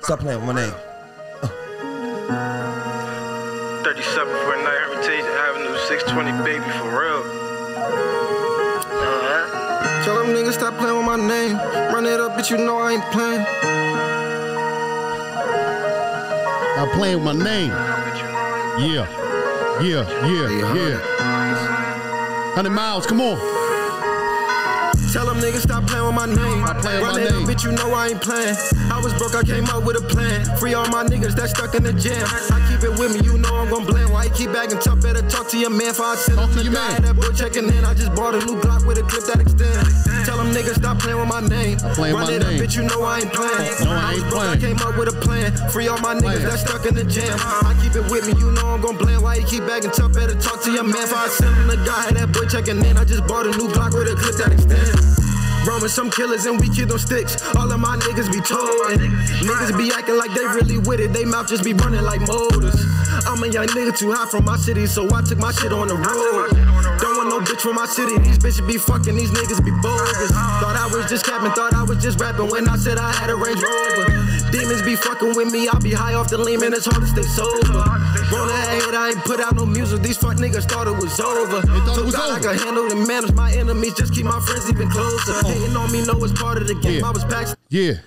Stop playing with my name. 3749 Hermitage Avenue, 620, baby, for real. Tell them niggas stop playing with my name. Run it up, bitch, you know I ain't playing. I'm playing with my name. Yeah. 100 miles, come on. Tell them niggas stop playing with my name. Run it up, bitch, you know I ain't playing. I was broke, I came up with a plan. Free all my niggas that stuck in the jam. I keep it with me, you know I'm gon' blend. Why you keep bagging tough? Better talk to your man. For I send him to die. That boy checking in. I just bought a new Glock with a clip that extends. Tell them niggas stop playing with my name. Run it up, bitch, you know I ain't playing. I was broke, I came up with a plan. Free all my niggas that stuck in the jam. I keep it with me, you know I'm gon' blend. Why you keep bagging tough? Better talk to your man. For I send him to die. That boy checking in. I just bought a new Glock with a clip that extends. Roaming some killers and we kill them sticks. All of my niggas be told. Niggas be acting like they really with it. They mouth just be running like motors. I'm a young nigga too hot from my city, so I took my shit on the road. Don't want no bitch from my city. These bitches be fucking, these niggas be bogus. Thought I was just capping, thought I was just rapping when I said I had a Range Rover. Demons be fucking with me, I be high off the lean, man, it's hard to stay sober. Roll that head, I ain't put out no music, these fuck niggas thought it was over. So God, I can handle and manage my enemies, just keep my friends even closer. Hating on me, know it's part of the game, I was packed. Yeah,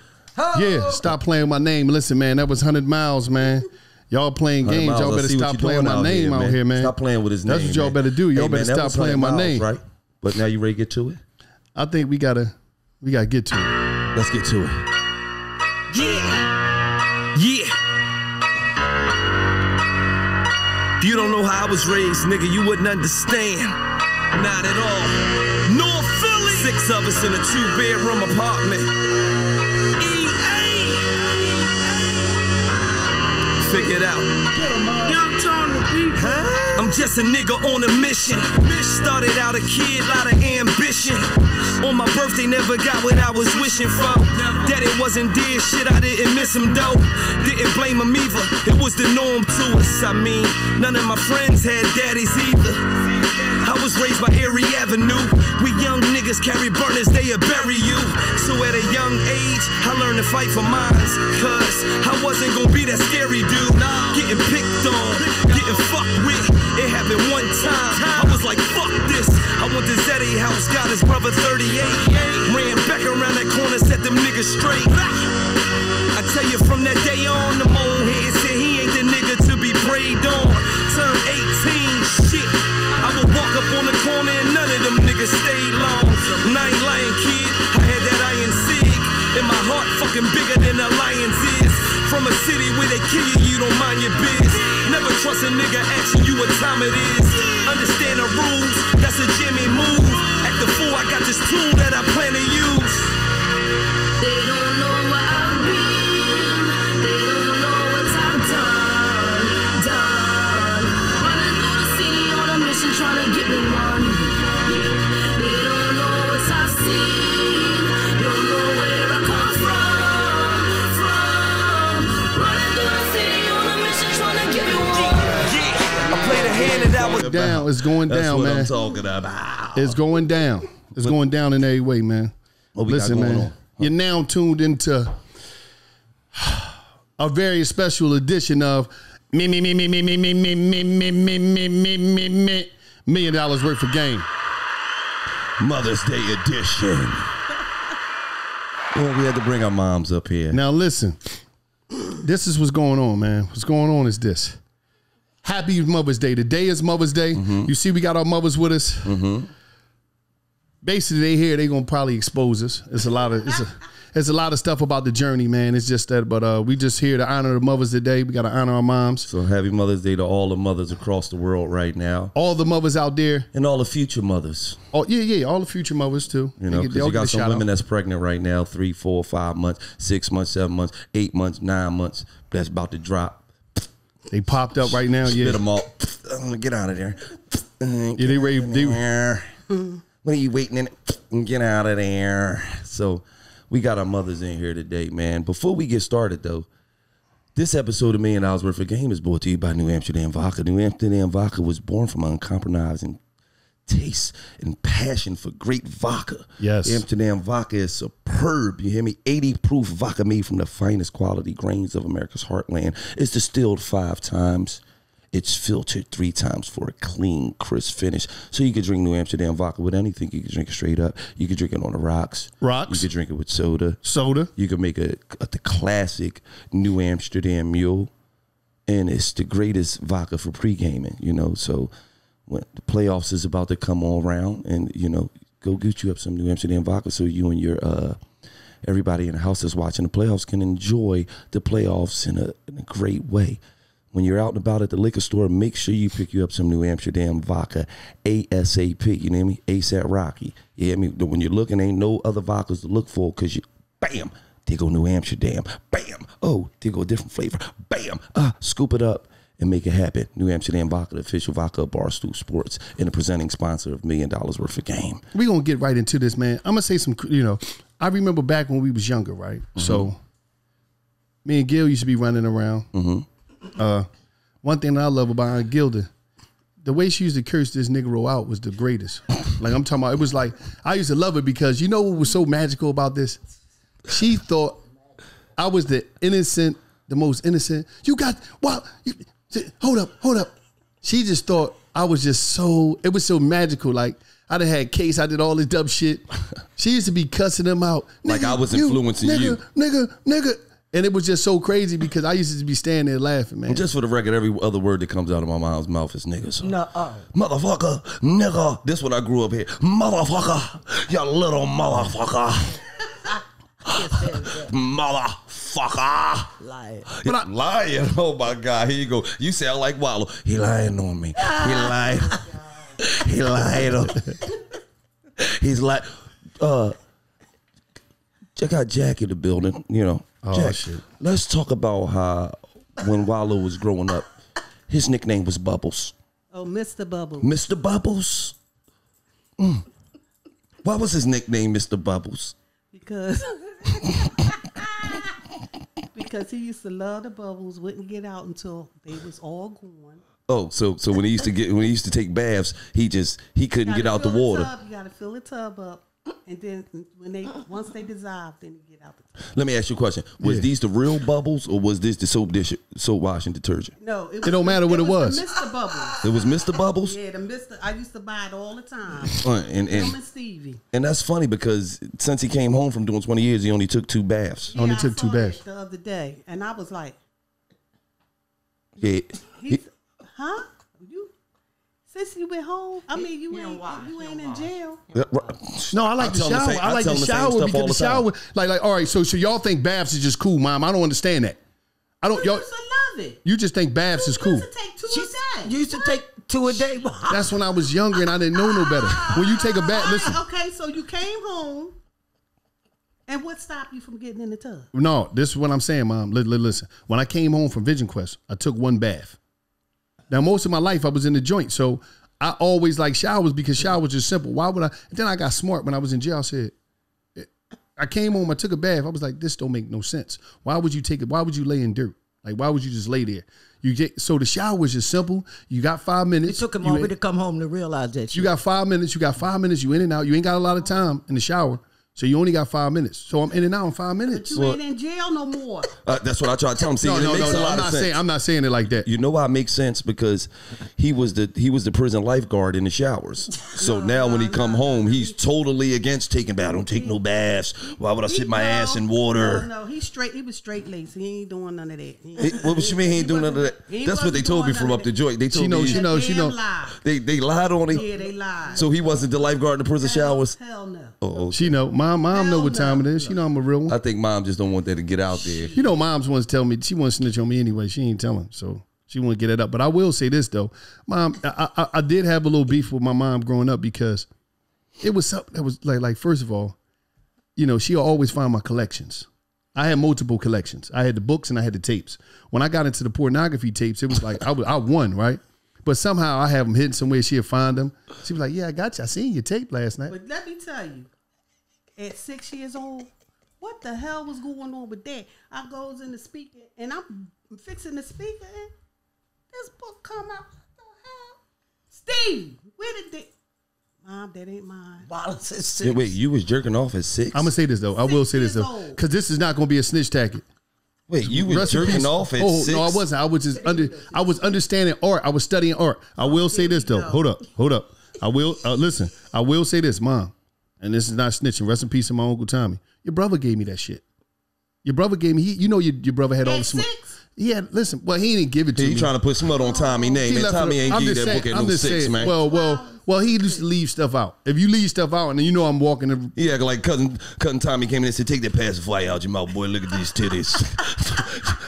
stop playing with my name. Listen, man, that was 100 miles, man. Y'all playing games, y'all better stop playing my name out here, man. Stop playing with his name. That's what y'all better do. Y'all better stop playing my name. Right? But now you ready to get to it? I think we gotta get to it. Let's get to it. Yeah. If you don't know how I was raised, nigga, you wouldn't understand. Not at all. North Philly. 6 of us in a 2-bedroom apartment. Figure it out. I'm just a nigga on a mission. Started out a kid, lot of ambition. On my birthday, never got what I was wishing for. Daddy wasn't dead, shit, I didn't miss him though. Didn't blame him either, it was the norm to us. I mean, none of my friends had daddies either. I was raised by Erie Avenue. We young niggas carry burners, they'll bury you. So at a young age, I learned to fight for mines. Cause I wasn't gonna be that scary dude. Getting picked on, getting fucked with. It happened one time, I was like, fuck this. I went to Zeddy house, got his brother 38. Ran back around that corner, set them niggas straight. I tell you from that day on, the old head said he ain't the nigga to be preyed on. Turned 18, shit. I would walk up on the corner and none of them niggas stayed long. And I ain't lying, kid, I had that iron sig. And my heart fucking bigger than a lion's is. From a city where they kill you, you don't mind your biz. Never trust a nigga asking you what time it is. Understand the rules, that's a Jimmy move. Act the fool, I got this tool that I plan to use. They don't know what I've been. They don't know what I've done. Running through the city on a mission, trying to get me one. They don't know what I've seen. Don't know where I come from. Running through the city on a mission, trying to get me one. I played a hand that I was down. It's going down, man. That's what I'm talking about. It's going down. It's going down in every way, man. Listen, man. You're now tuned into a very special edition of $1 million worth of game. Mother's Day edition. Well, we had to bring our moms up here. Now listen, this is what's going on, man. What's going on is this. Happy Mother's Day. Today is Mother's Day. You see we got our mothers with us. Basically, they here, they gonna probably expose us. It's a lot of stuff about the journey, man. It's just that, but we just here to honor the mothers today. We gotta honor our moms. So happy Mother's Day to all the mothers across the world right now. All the mothers out there. And all the future mothers. Oh, yeah, all the future mothers too. You know, because you got some women that's pregnant right now, 3, 4, 5 months, 6 months, 7 months, 8 months, 9 months. That's about to drop. They popped up right now. Spit them all. Get out of there. Yeah, they ready. What are you waiting in? Get out of there. So we got our mothers in here today, man. Before we get started, though, this episode of $1 Million Worth of Game is brought to you by New Amsterdam Vodka. New Amsterdam Vodka was born from uncompromising taste and passion for great vodka. Yes. Amsterdam vodka is superb. You hear me? 80 proof vodka made from the finest quality grains of America's heartland. It's distilled 5 times. It's filtered 3 times for a clean, crisp finish. So you could drink New Amsterdam vodka with anything. You could drink it straight up. You could drink it on the rocks. You could drink it with soda. You could make the classic New Amsterdam Mule. And it's the greatest vodka for pre-gaming, you know. So when the playoffs is about to come all around, and, you know, go get you up some New Amsterdam vodka so you and your everybody in the house that's watching the playoffs can enjoy the playoffs in a great way. When you're out and about at the liquor store, make sure you pick you up some New Amsterdam vodka ASAP. You know what I mean? ASAP Rocky. You hear me? When you're looking, ain't no other vodkas to look for, because you, bam, there go New Amsterdam. Bam. Oh, there go a different flavor. Bam. Scoop it up and make it happen. New Amsterdam vodka, the official vodka of Barstool Sports, and the presenting sponsor of $1 million worth of game. We're going to get right into this, man. I'm going to say some, you know, I remember back when we was younger, right? Mm-hmm. So me and Gil used to be running around. Mm-hmm. One thing that I love about Aunt Gilda, the way she used to curse this Negro out was the greatest. Like, I'm talking about, it was like, I used to love it because you know what was so magical about this? She thought I was the most innocent. Hold up. She just thought I was just it was so magical. Like, I done had Case, I did all this dumb shit. She used to be cussing them out. Like I was influencing you. Nigga. And it was just so crazy because I used to be standing there laughing, man. And just for the record, every other word that comes out of my mom's mouth is nigga. So. Motherfucker, nigga. This is what I grew up here. Motherfucker, you little motherfucker. Motherfucker. Lying. Oh my God. Here you go. You sound like Wallow. He lying on me. He lied. He's like, check out Jack in the building, you know. Jack, shit. Let's talk about how when Wallow was growing up, his nickname was Bubbles. Oh, Mr. Bubbles. Mr. Bubbles? Why was his nickname Mr. Bubbles? Because he used to love the bubbles, wouldn't get out until they was all gone. Oh, so when he used to take baths, he couldn't get out the water. You gotta fill the tub up. And then once they dissolve, then you get out the tub. Let me ask you a question. Was these the real bubbles, or was this the soap washing detergent? No, it don't matter what it was. Mr. Bubbles. It was Mr. Bubbles? Yeah, I used to buy it all the time. And Stevie. And that's funny because since he came home from doing 20 years, he only took 2 baths. Yeah, I took 2 baths the other day, and I was like, yeah. Huh? Since you went home, I mean, you ain't in jail. No, I like to shower. I like to shower because the shower, like, all right. So y'all think baths is just cool, Mom? I don't understand that. I don't. Y'all used to love it. You just think baths is cool. You used to take 2 a day. You used to take 2 a day. That's when I was younger and I didn't know no better. When you take a bath, listen. Okay, so you came home, and what stopped you from getting in the tub? No, this is what I'm saying, Mom. Listen. When I came home from Vision Quest, I took 1 bath. Now, most of my life, I was in the joint, so I always like showers because showers are simple. Why would I? And then I got smart when I was in jail. I said, I came home, I took a bath. I was like, this don't make no sense. Why would you take it? Why would you lay in dirt? Like, why would you just lay there? So the shower was just simple. You got 5 minutes. It took him over to come home to realize that shit. You got 5 minutes. You in and out. You ain't got a lot of time in the shower. So you only got 5 minutes. So I'm in and out in 5 minutes. But you ain't in jail no more. That's what I try to tell him. See, I'm not saying it like that. You know why it makes sense? Because he was the prison lifeguard in the showers. So now when he come home, he's totally against taking baths. Don't take no baths. Why would I sit my ass in water? No, he's straight. He was straight laced. He ain't doing none of that. What you mean he ain't doing none of that? That's what they told me from up the joint. They told me. She know. They lied on him. Yeah, they lied. So he wasn't the lifeguard in the prison showers? Hell no. Oh, she know. Mom know what time it is. She know I'm a real one. I think Mom just don't want that to get out there. You know, Mom's wants to tell me, she wants to snitch on me anyway. She ain't telling, so she won't get it up. But I will say this though, Mom, I did have a little beef with my mom growing up because it was something that was like first of all, you know, she'll always find my collections. I had multiple collections. I had the books and I had the tapes. When I got into the pornography tapes, it was like I won, right? But somehow I have them hidden somewhere. She'll find them. She was like, "Yeah, I got you. I seen your tape last night." But let me tell you. At 6 years old, what the hell was going on with that? I goes in the speaker and I'm fixing the speaker and this book come out. What the hell? Steve, where did they? Mom, that ain't mine. Violence is Yeah, sick. wait, you was jerking off at 6? I'm gonna say this though. I will say this 6 though, years old. because this is not gonna be a snitch tactic. Wait, you was Rest in jerking peace. off at Oh 6? no, I wasn't. I was just I was understanding art. I was studying art. I will say this though. Hold up. I will listen. I will say this, Mom, and this is not snitching. Rest in peace to my Uncle Tommy. Your brother gave me that shit. Your brother gave me. Your brother had all the At smoke. 6? Yeah, listen. Well, he didn't give it to He me. trying to put smut on Tommy's name, He and left Tommy it- ain't I'm give you just that saying- book at I'm no just 6, saying, man. Well, he used to leave stuff out. If you leave stuff out, and then you know I'm walking. He acted like cousin Tommy came in and said, "Take that pacifier out your mouth, boy. Look at these titties."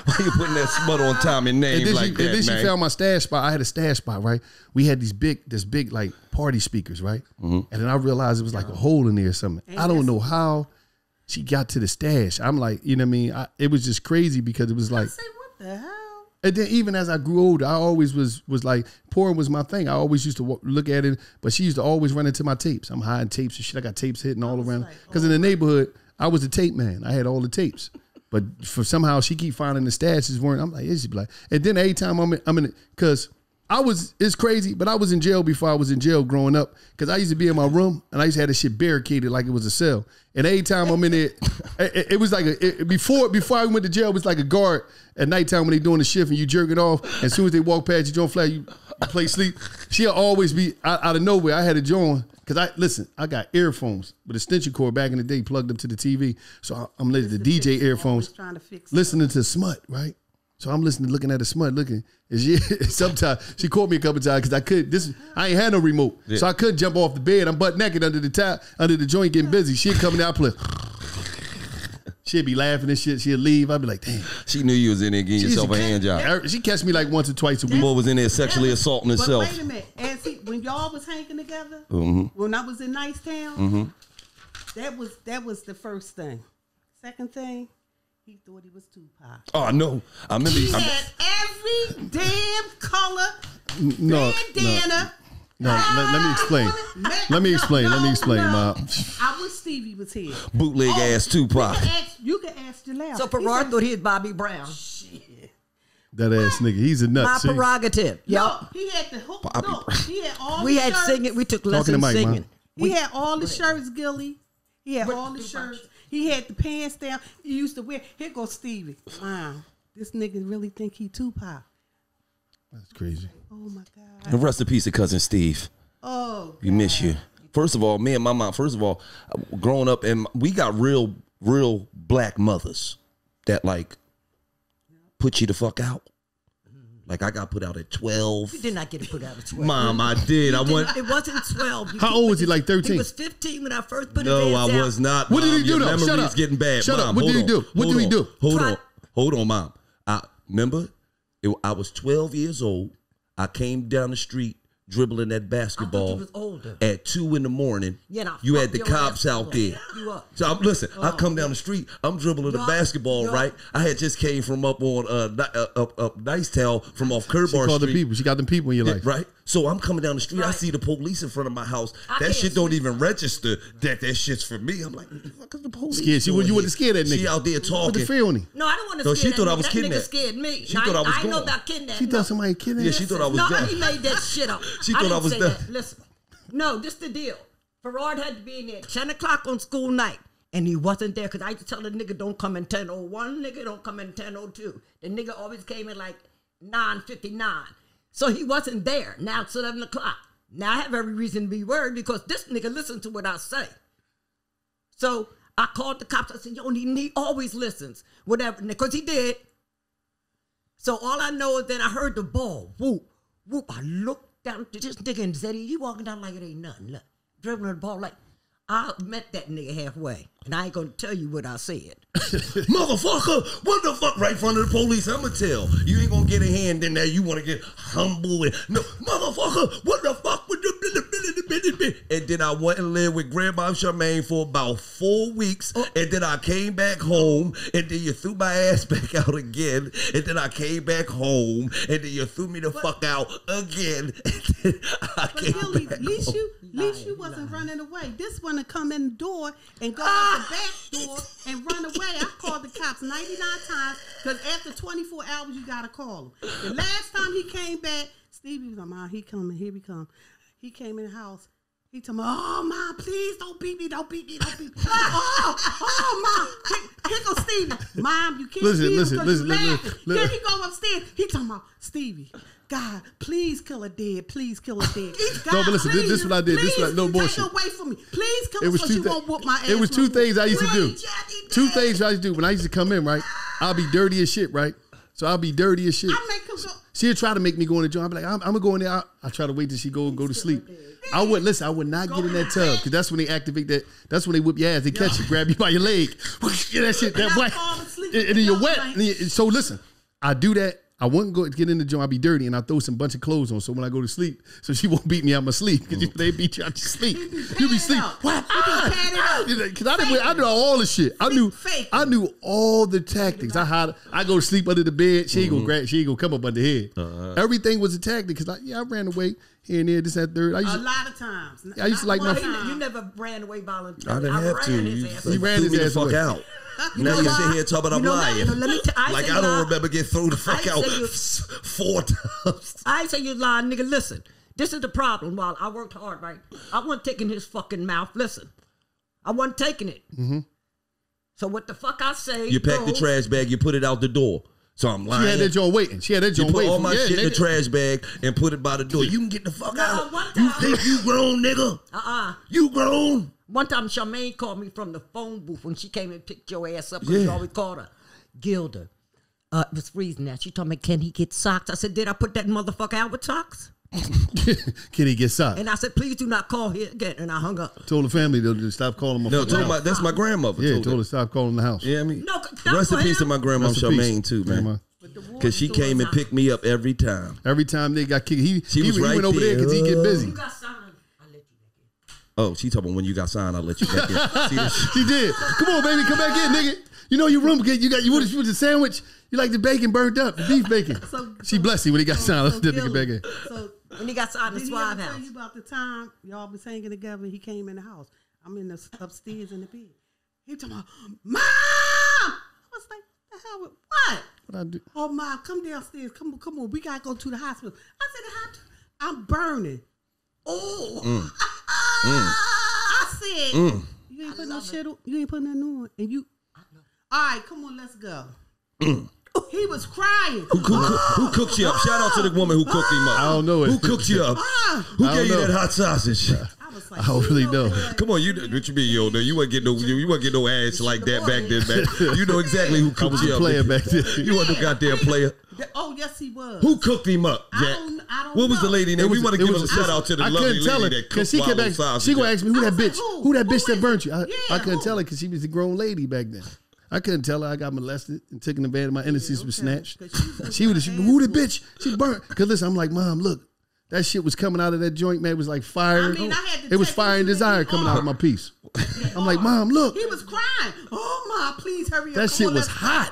Why you putting that smut on Tommy's name And then, like and that, then she man? found my stash spot. I had a stash spot, right? We had this big like party speakers, right? And then I realized it was like a hole in there or something. I don't know how she got to the stash. I'm like, you know what I mean? It was just crazy because it was I like, say, what the hell? and then even as I grew older, I always was like, porn was my thing. I always used to look at it, but she used to always run into my tapes. I'm hiding tapes and shit. I got tapes hitting all around. like, Because in the neighborhood, I was the tape man. I had all the tapes. But for somehow she keep finding the stashes weren't. I'm like, it should be like. And then every time I'm in it, because it's crazy, but I was in jail before I was in jail growing up. Because I used to be in my room and I used to have this shit barricaded like it was a cell. And every time I'm in there, it was like before I went to jail, it was like a guard at nighttime when they doing the shift and you jerking off. As soon as they walk past you, don't flag, you play sleep. She'll always be out of nowhere. I had to join. Because I got earphones with a extension cord back in the day plugged up to the TV. So I'm listening to DJ earphones, Trying to fix listening to smut, right? So I'm looking at the smut, looking. And sometimes she called me a couple times because I ain't had no remote. Yeah. So I couldn't jump off the bed. I'm butt naked under the joint getting busy. She'd come out, play. She'd be laughing and shit. She'd leave. I'd be like, damn. She knew you was in there getting yourself a hand job. She catch me like once or twice a week. Boy was in there sexually assaulting But himself. wait a minute. When y'all was hanging together, Mm-hmm. when I was in Nicetown, that was the first thing. Second thing, he thought he was Tupac. Oh no, I remember. He had every damn color No, bandana. no. Let me explain. Let me explain, Ma. I wish Stevie was here. Bootleg ass Tupac. You can ask Jaleel. So Farrar thought he was Bobby Brown. That ass nigga. He's a nut. My See? prerogative. No, Y'all. he had the hook. Bobby Look, he had all We the had shirts. singing. We took Talking to lessons Mike, singing. Ma. He had all the shirts, Gilly. He had all the shirts. He had the pants down. He used to wear. Here goes Stevie. Wow, this nigga really think he Tupac. That's crazy. Oh my God. And rest in peace to cousin Steve. Oh, We miss you. First of all, me and my mom. First of all, growing up, and we got real black mothers that like put you the fuck out. Like I got put out at 12. You did not get it put out at 12. Mom, I did. I went. It wasn't 12. How old was he? Like 13? He was 15 when I first put his No, ass I out. was not. What did Mom. he do, Your though? memory's Shut up. getting bad. Shut up. Mom, What did hold he do? on. What Hold did he on. do? Hold on, Mom. I remember. I was 12 years old. I came down the street dribbling that basketball was older. at 2 a.m. Yeah, nah, you had fuck the your cops ass. out there. You up. So listen, I come down the street. I'm dribbling the Yup, basketball, yup. right? I had just came from up on up Nicetown from off Kerbar She called the Street. people. She got them people in your life. Right? So I'm coming down the street. I Right. see the police in front of my house. I That can't shit don't sleep. even register that shit's for me. I'm like, what the fuck is the police Scared. She- doing you here? wasn't scared of that She nigga. out there What talking. the fear on him? No, I don't want to So scare she thought that I was nigga. That nigga kidnapped. scared me. She thought I was I know gone. about kidnapping. She thought somebody kidnapped Yeah, she thought I was No, dead. he made that shit up. She I thought I didn't was say dead. that. Listen, no, this the deal. Farrar had to be in there at 10 o'clock on school night, and he wasn't there because I used to tell the nigga don't come in 10:01, nigga don't come in 10:02. The nigga always came in like 9:59. So he wasn't there. Now it's 11 o'clock. Now I have every reason to be worried because this nigga listened to what I say. So I called the cops. I said, yo, he always listens. Whatever, because he did. So all I know is that I heard the ball. Whoop, whoop. I looked down to this nigga and said, he walking down like it ain't nothing. Look, dribbling the ball like, I met that nigga halfway. And I ain't going to tell you what I said. Motherfucker, what the fuck? Right in front of the police, I'ma tell. You ain't gonna get a hand in there. You wanna get humble and no, motherfucker, what the fuck? And then I went and lived with Grandma Charmaine for about 4 weeks. And then I came back home. And then you threw my ass back out again. And then I came back home. And then you threw me the fuck out again. And then I But came Gilly, back at least home. you wasn't running away. This one to come in the door and go out the back door and run away. I called the cops 99 times because after 24 hours you gotta call them. The last time he came back, Stevie was like, "Mom, he coming. Here we come." He came in the house. He told me, oh, Mom, please don't beat me. Don't beat me. Oh, Mom. Here goes Stevie. Mom, you can't beat him because you laughing. Then he go upstairs. He talking about, Stevie, God, please kill her dead. Please kill her dead. God, no, but listen, this is what I did. This is what, no bullshit. Take her away from me. Please kill her so she won't whoop my ass. It was two things I used to do. Two things I used to do. When I used to come in, right, I'll be dirty as shit, right? So I'll be dirty as shit. I make him go. She'll try to make me go in the joint. I'll be like, I'm gonna go in there. I try to wait till she go to sleep. I would not get in that tub because that's when they activate that. That's when they whip your ass. They catch you, grab you by your leg, that shit, that wet, and then you're wet. So listen, I do that. I wouldn't go get in the joint. I'll be dirty, and I throw some bunch of clothes on. So when I go to sleep, so she won't beat me out my sleep because they beat you out your sleep. You be sleep. What? Because I knew all the shit. I knew all the tactics. I go to sleep under the bed. She ain't gonna grab. She ain't gonna come up under the head. Everything was a tactic. Because I ran away here and there. This that third. A lot of times. I used to like my. You never ran away voluntarily. I didn't have to. He ran his ass fuck away. out. Now you sit here talking about I'm lying. Like I don't remember getting thrown the fuck out 4 times. I ain't say you lying, nigga. Listen, this is the problem. While I worked hard, right? I wasn't taking his fucking mouth. Listen, I wasn't taking it. Mm-hmm. So what the fuck I say? You pack the trash bag, you put it out the door. So I'm lying. She had that joint waiting. You put all my shit in the trash bag and put it by the door. You can get the fuck out. You think you grown, nigga? You grown? One time, Charmaine called me from the phone booth when she came and picked your ass up. You always called her Gilda. It was freezing now. She told me, can he get socks? I said, did I put that motherfucker out with socks? Can he get socks? And I said, please do not call here again. And I hung up. Told the family to stop calling my phone. That's my grandmother. Yeah, told her to stop calling the house. Yeah, I mean, no, rest in peace to my grandma Charmaine too, man. Because she came and picked me up every time. Every time they got kicked, he went over there because he get busy. You got signed. Oh, she talking when you got signed, I'll let you back in. She did. Come on, baby, come back in, nigga. You know your room. You want the sandwich? You like the bacon burnt up, the beef bacon. She blessed you when he got signed. Let that nigga back in. So when he got signed in the Suave house. Tell you about the time y'all was hanging together. He came in the house. I'm in the upstairs in the bed. He talking about, Mom. I was like, the hell? What? What I do? Oh, Mom, come downstairs. Come on. We gotta go to the hospital. I said, I'm burning. Oh. I said, you ain't putting no shit on. You ain't putting nothing on. And you, all right, come on, let's go. He was crying. Who cooked you up? Shout out to the woman who cooked him up. I don't know it. Who cooked you up? Who gave you that hot sausage? I was like, I don't really know. Come on, what you mean, yo? You wouldn't get no ass like that back then. You know exactly who cooked you up. Player back then. You wasn't no goddamn player. Oh, yes, he was. Who cooked him up, Jack? I don't What was the know. lady name? We want to give a shout out to the I lovely couldn't tell lady her that because cooked she came back. sausage. She gonna ask me who that I was like, bitch, who that bitch that burnt you. I couldn't who? tell her because she was a grown lady back then. I couldn't tell her I got molested and taken advantage of my innocence was snatched. She would have, who the bitch? She burnt. Because listen, I'm like, Mom, look, that shit was coming out of that joint, man. It was like fire. I had to it was take fire him and to desire the coming out of my piece. I'm like, Mom, look. He was crying. Oh, Mom, please hurry up. That shit was hot.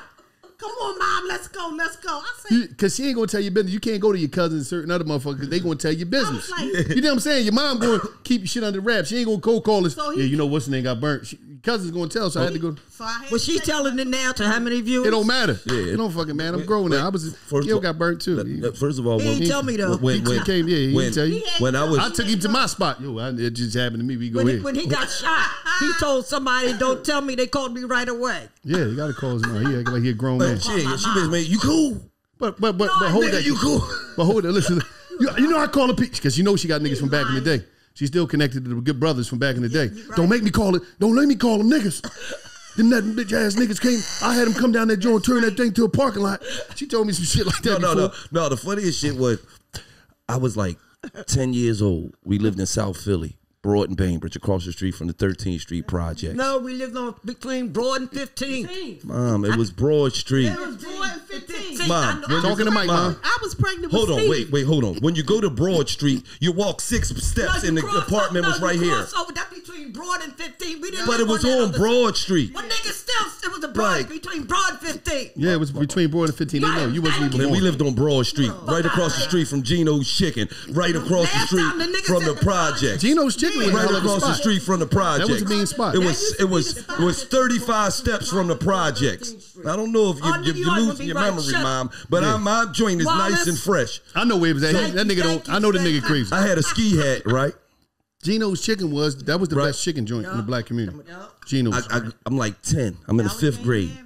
Come on, Mom, let's go. I said, Because she ain't going to tell your business. You can't go to your cousins and certain other motherfuckers because they going to tell your business. like, you know what I'm saying? Your mom going to keep your shit under wraps. She ain't going to cold call us. So Yeah, you know what's the name got burnt. Your cousin's going to tell, so I had to go. Was she telling it now to how many viewers? It don't matter. Yeah. It don't fucking matter. I'm grown now. Gil got burnt too. First of all, He didn't tell me though. He came, he didn't tell you. When I took him to my spot. It just happened to me. We go ahead. When he got shot, he told somebody, don't tell me. They called me right away. Yeah, you got to call his mom. He acting like he a grown man. she bitch made you cool. But hold that. You cool. But hold that. Listen, you know I call her peach because you know she got niggas from back in the day. She's still connected to the good brothers from back in the day. Right. Don't make me call it. Don't let me call them niggas. Them that bitch ass niggas came. I had them come down that joint, turn that thing to a parking lot. She told me some shit like that. No. The funniest shit was, I was like 10 years old. We lived in South Philly, Broad and Bainbridge, across the street from the 13th Street Project. No, we lived on between Broad and 15th. Mom, it was Broad Street. It was Broad and 15. Mom, talking to Mike, Mom. I was pregnant with Hold on, Steve. wait, hold on. When you go to Broad Street, you walk 6 steps and the apartment was right here. Over that between Broad and 15. We didn't But it was on Broad Street. Well, nigga, still, it was a Broad between Broad and 15. Yeah, it was between Broad and 15. They know you wasn't even Man, we born. lived on Broad Street, right across the street from Gino's Chicken, right across the street from the project. Gino's Chicken was Right a across the street from the project. That was a mean spot. It was 35 steps from the projects. I don't know if you're losing your memory, Mom, but my joint is nice and fresh. I know where it was at. That nigga don't. I know the nigga crazy. I had a ski hat, right? Geno's Chicken was the best chicken joint in the black community. Geno's. I'm like 10. I'm in the 5th grade.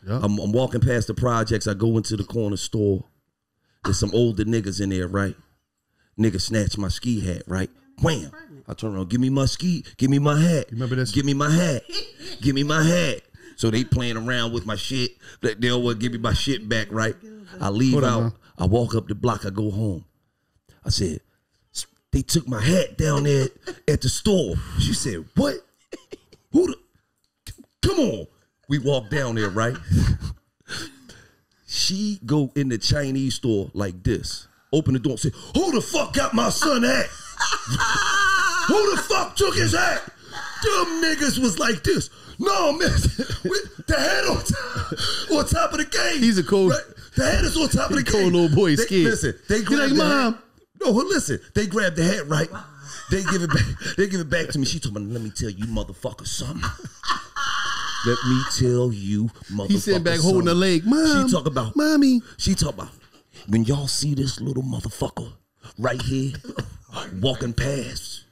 Yep. I'm walking past the projects. I go into the corner store. There's some older niggas in there, right? Nigga snatch my ski hat, right? Wham! I turn around, give me my ski, give me my hat. Remember this? Give me my hat. Give me my hat. So they playing around with my shit. They'll give me my shit back, right? I leave out. I walk up the block. I go home. I said, they took my hat down there at the store. She said, what? Come on. We walk down there, right? She go in the Chinese store like this. Open the door and say, who the fuck got my son hat? Who the fuck took his hat? Them niggas was like this. No, man. The hat on top of the game. He's a cold. Right? The hat is on top of the game. Cold little boy. He's scared. Listen, they grabbed the hat. No, listen. They grabbed the hat, right? They give it back. They give it back to me. She told me, let me tell you, motherfucker, something. Let me tell you, motherfucker. He sitting back holding her leg. Mom. She talk about, mommy. She talk about, when y'all see this little motherfucker right here walking past,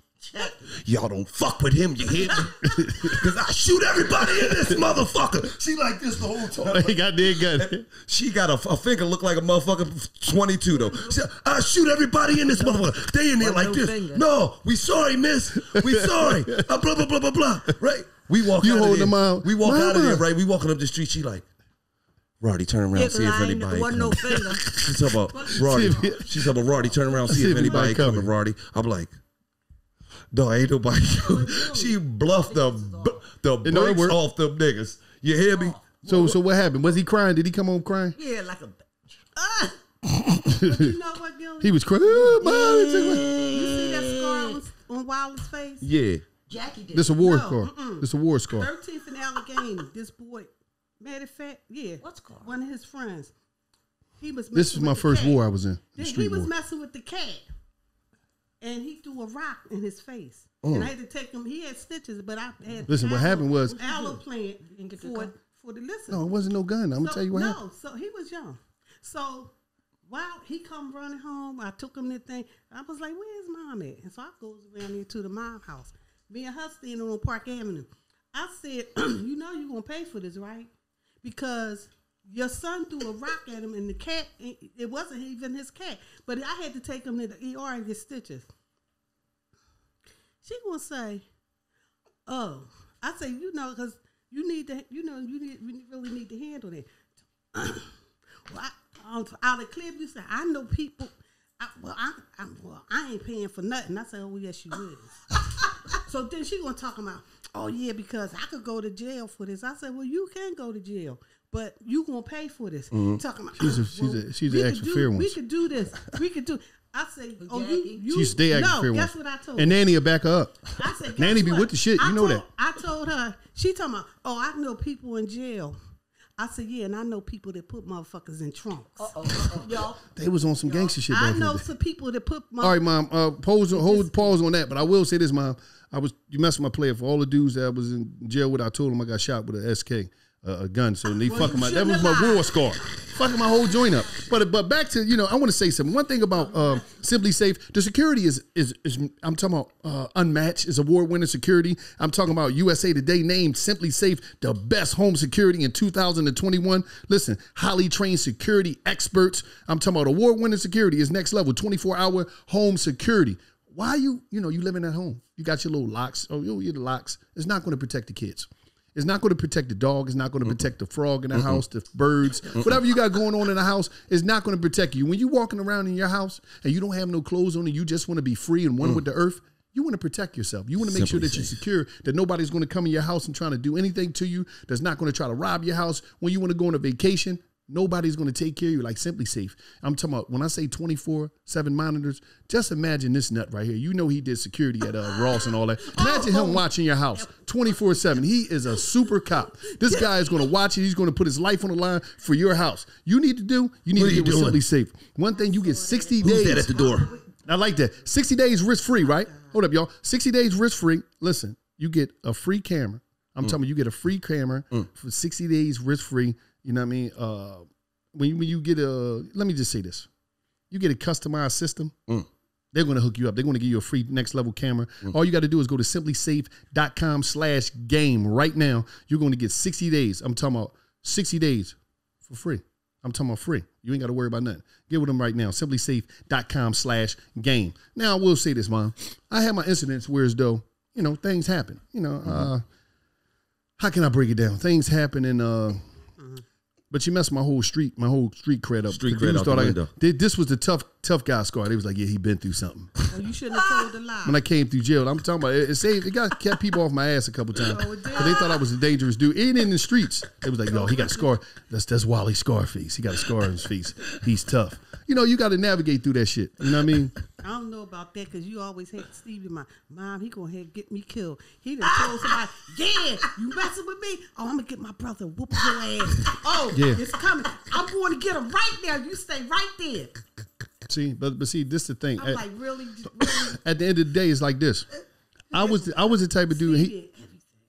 y'all don't fuck with him, you hear me? Because I shoot everybody in this motherfucker. She like this the whole time. He got dead gun. She got a finger look like a motherfucker 22 though. She, I shoot everybody in this motherfucker. They in there like this. Finger. No, we sorry, miss. We sorry. Blah, blah, blah, blah, blah. Right? We walk out of there. We walk out of there, right? We walking up the street. She like, Roddy, turn around, see if anybody coming. No finger. She talk about Roddy. She talk about Roddy, turn around, see if anybody coming. Roddy, I'm like, no, ain't nobody. She bluffed the brakes off them niggas. You hear me? So what happened? Was he crying? Did he come home crying? Yeah, like a. But you know what, Gilly? He was crying. Oh, you see that scar on Wilder's face? Yeah. Jackie did. This a war scar. This a war scar. 13th and Allegheny. This boy, matter of fact, yeah. What's scar? One of his friends. He was. This was my first war I was in. He was messing with the cat, and he threw a rock in his face. And I had to take him. He had stitches, but I had. Listen, what happened was aloe plant for the listen. No, it wasn't no gun. I'm gonna tell you what happened. No, so he was young. So while he come running home, I took him the thing. I was like, "Where's mom at?" And so I goes around there to the mom house. Me and her standing on Park Avenue. I said, "You know you gonna pay for this, right? Because your son threw a rock at him, and the cat. It wasn't even his cat, but I had to take him to the ER and get stitches." She gonna say, "Oh," I say, "You know, because you need to, you really need to handle that." Well, out of clip, you say, "I know people." I ain't paying for nothing. I said, "Oh yes, you is." So then she gonna talk about, "Oh yeah, because I could go to jail for this." I said, "Well, you can go to jail, but you gonna pay for this." Talking about, she's an extra fair one. We could do this. We could do. I say, "Oh, you she stay extra fair one." Guess what I told her? And Nanny will back her up. I said, Nanny be with the shit. You know that. I told her. She talking about, "Oh, I know people in jail." I said, "Yeah, and I know people that put motherfuckers in trunks." Y'all. They was on some gangster shit. I know some people that put. All right, Mom. Hold pause on that. But I will say this, Mom. You messed with my player. For all the dudes that I was in jail with, I told them I got shot with an SK, a gun. So they fucking my. That was my war scar. Fucking my whole joint up. But back to I want to say something. One thing about Simply Safe, the security is I'm talking about unmatched. It's award-winning security. I'm talking about USA Today named Simply Safe the best home security in 2021. Listen, highly trained security experts. I'm talking about award-winning security is next level, 24-hour home security. Why you living at home? You got your little locks. Oh, you're the locks. It's not going to protect the kids. It's not going to protect the dog. It's not going to protect the frog in the house, the birds, whatever you got going on in the house is not going to protect you. When you're walking around in your house and you don't have no clothes on and you just want to be free and one with the earth, you want to protect yourself. You want to make sure that you're secure, that nobody's going to come in your house and trying to do anything to you, that's not going to try to rob your house. When you want to go on a vacation, nobody's going to take care of you like Simply Safe. I'm talking about when I say 24/7 monitors, just imagine this nut right here. You know he did security at Ross and all that. Imagine him watching your house 24/7. He is a super cop. This guy is going to watch it. He's going to put his life on the line for your house. You need to get with Simply Safe. One thing, you get 60 days. Who's that at the door? I like that. 60 days risk-free, right? Hold up, y'all. 60 days risk-free. Listen, you get a free camera. I'm talking about you get a free camera for 60 days risk-free. You know what I mean? When you get let me just say this. You get a customized system. They're going to hook you up. They're going to give you a free next level camera. All you got to do is go to simplysafe.com/game right now. You're going to get 60 days. I'm talking about 60 days for free. I'm talking about free. You ain't got to worry about nothing. Get with them right now. simplysafe.com/game. Now, I will say this, Mom. I had my incidents where as though, things happen. How can I break it down? Things happen and but you messed my whole street cred up. Street cred out the window. This was the tough guy scar. They was like, yeah, he been through something. Oh, you shouldn't have told the lie. When I came through jail, I'm talking about it kept people off my ass a couple times. Oh, it did? But they thought I was a dangerous dude. Even in the streets, they was like, yo, he got a scar. That's Wally Scarface. He got a scar on his face. He's tough. You got to navigate through that shit. You know what I mean? I don't know about that because you always had Stevie, my mom, he going to get me killed. He done told somebody, yeah, you messing with me? Oh, I'm going to get my brother, whoop your ass. Oh, Yeah. It's coming. I'm going to get him right now. You stay right there. See, but see, this is the thing. I'm like, really? At the end of the day, it's like this. I was the type of dude.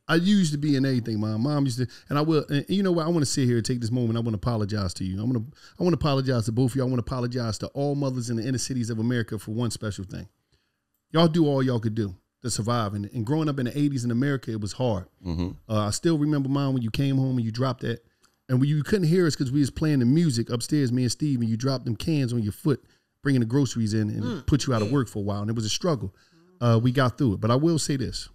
I used to be in anything. My mom used to, and I will. And you know what? I want to sit here and take this moment. I want to apologize to you. I want to apologize to both of you. I want to apologize to all mothers in the inner cities of America for one special thing. Y'all do all y'all could do to survive. And growing up in the 80s in America, it was hard. I still remember, Mom, when you came home and you dropped that, and when you couldn't hear us because we was playing the music upstairs, me and Steve, and you dropped them cans on your foot, bringing the groceries in and put you out of work for a while. And it was a struggle. We got through it. But I will say this.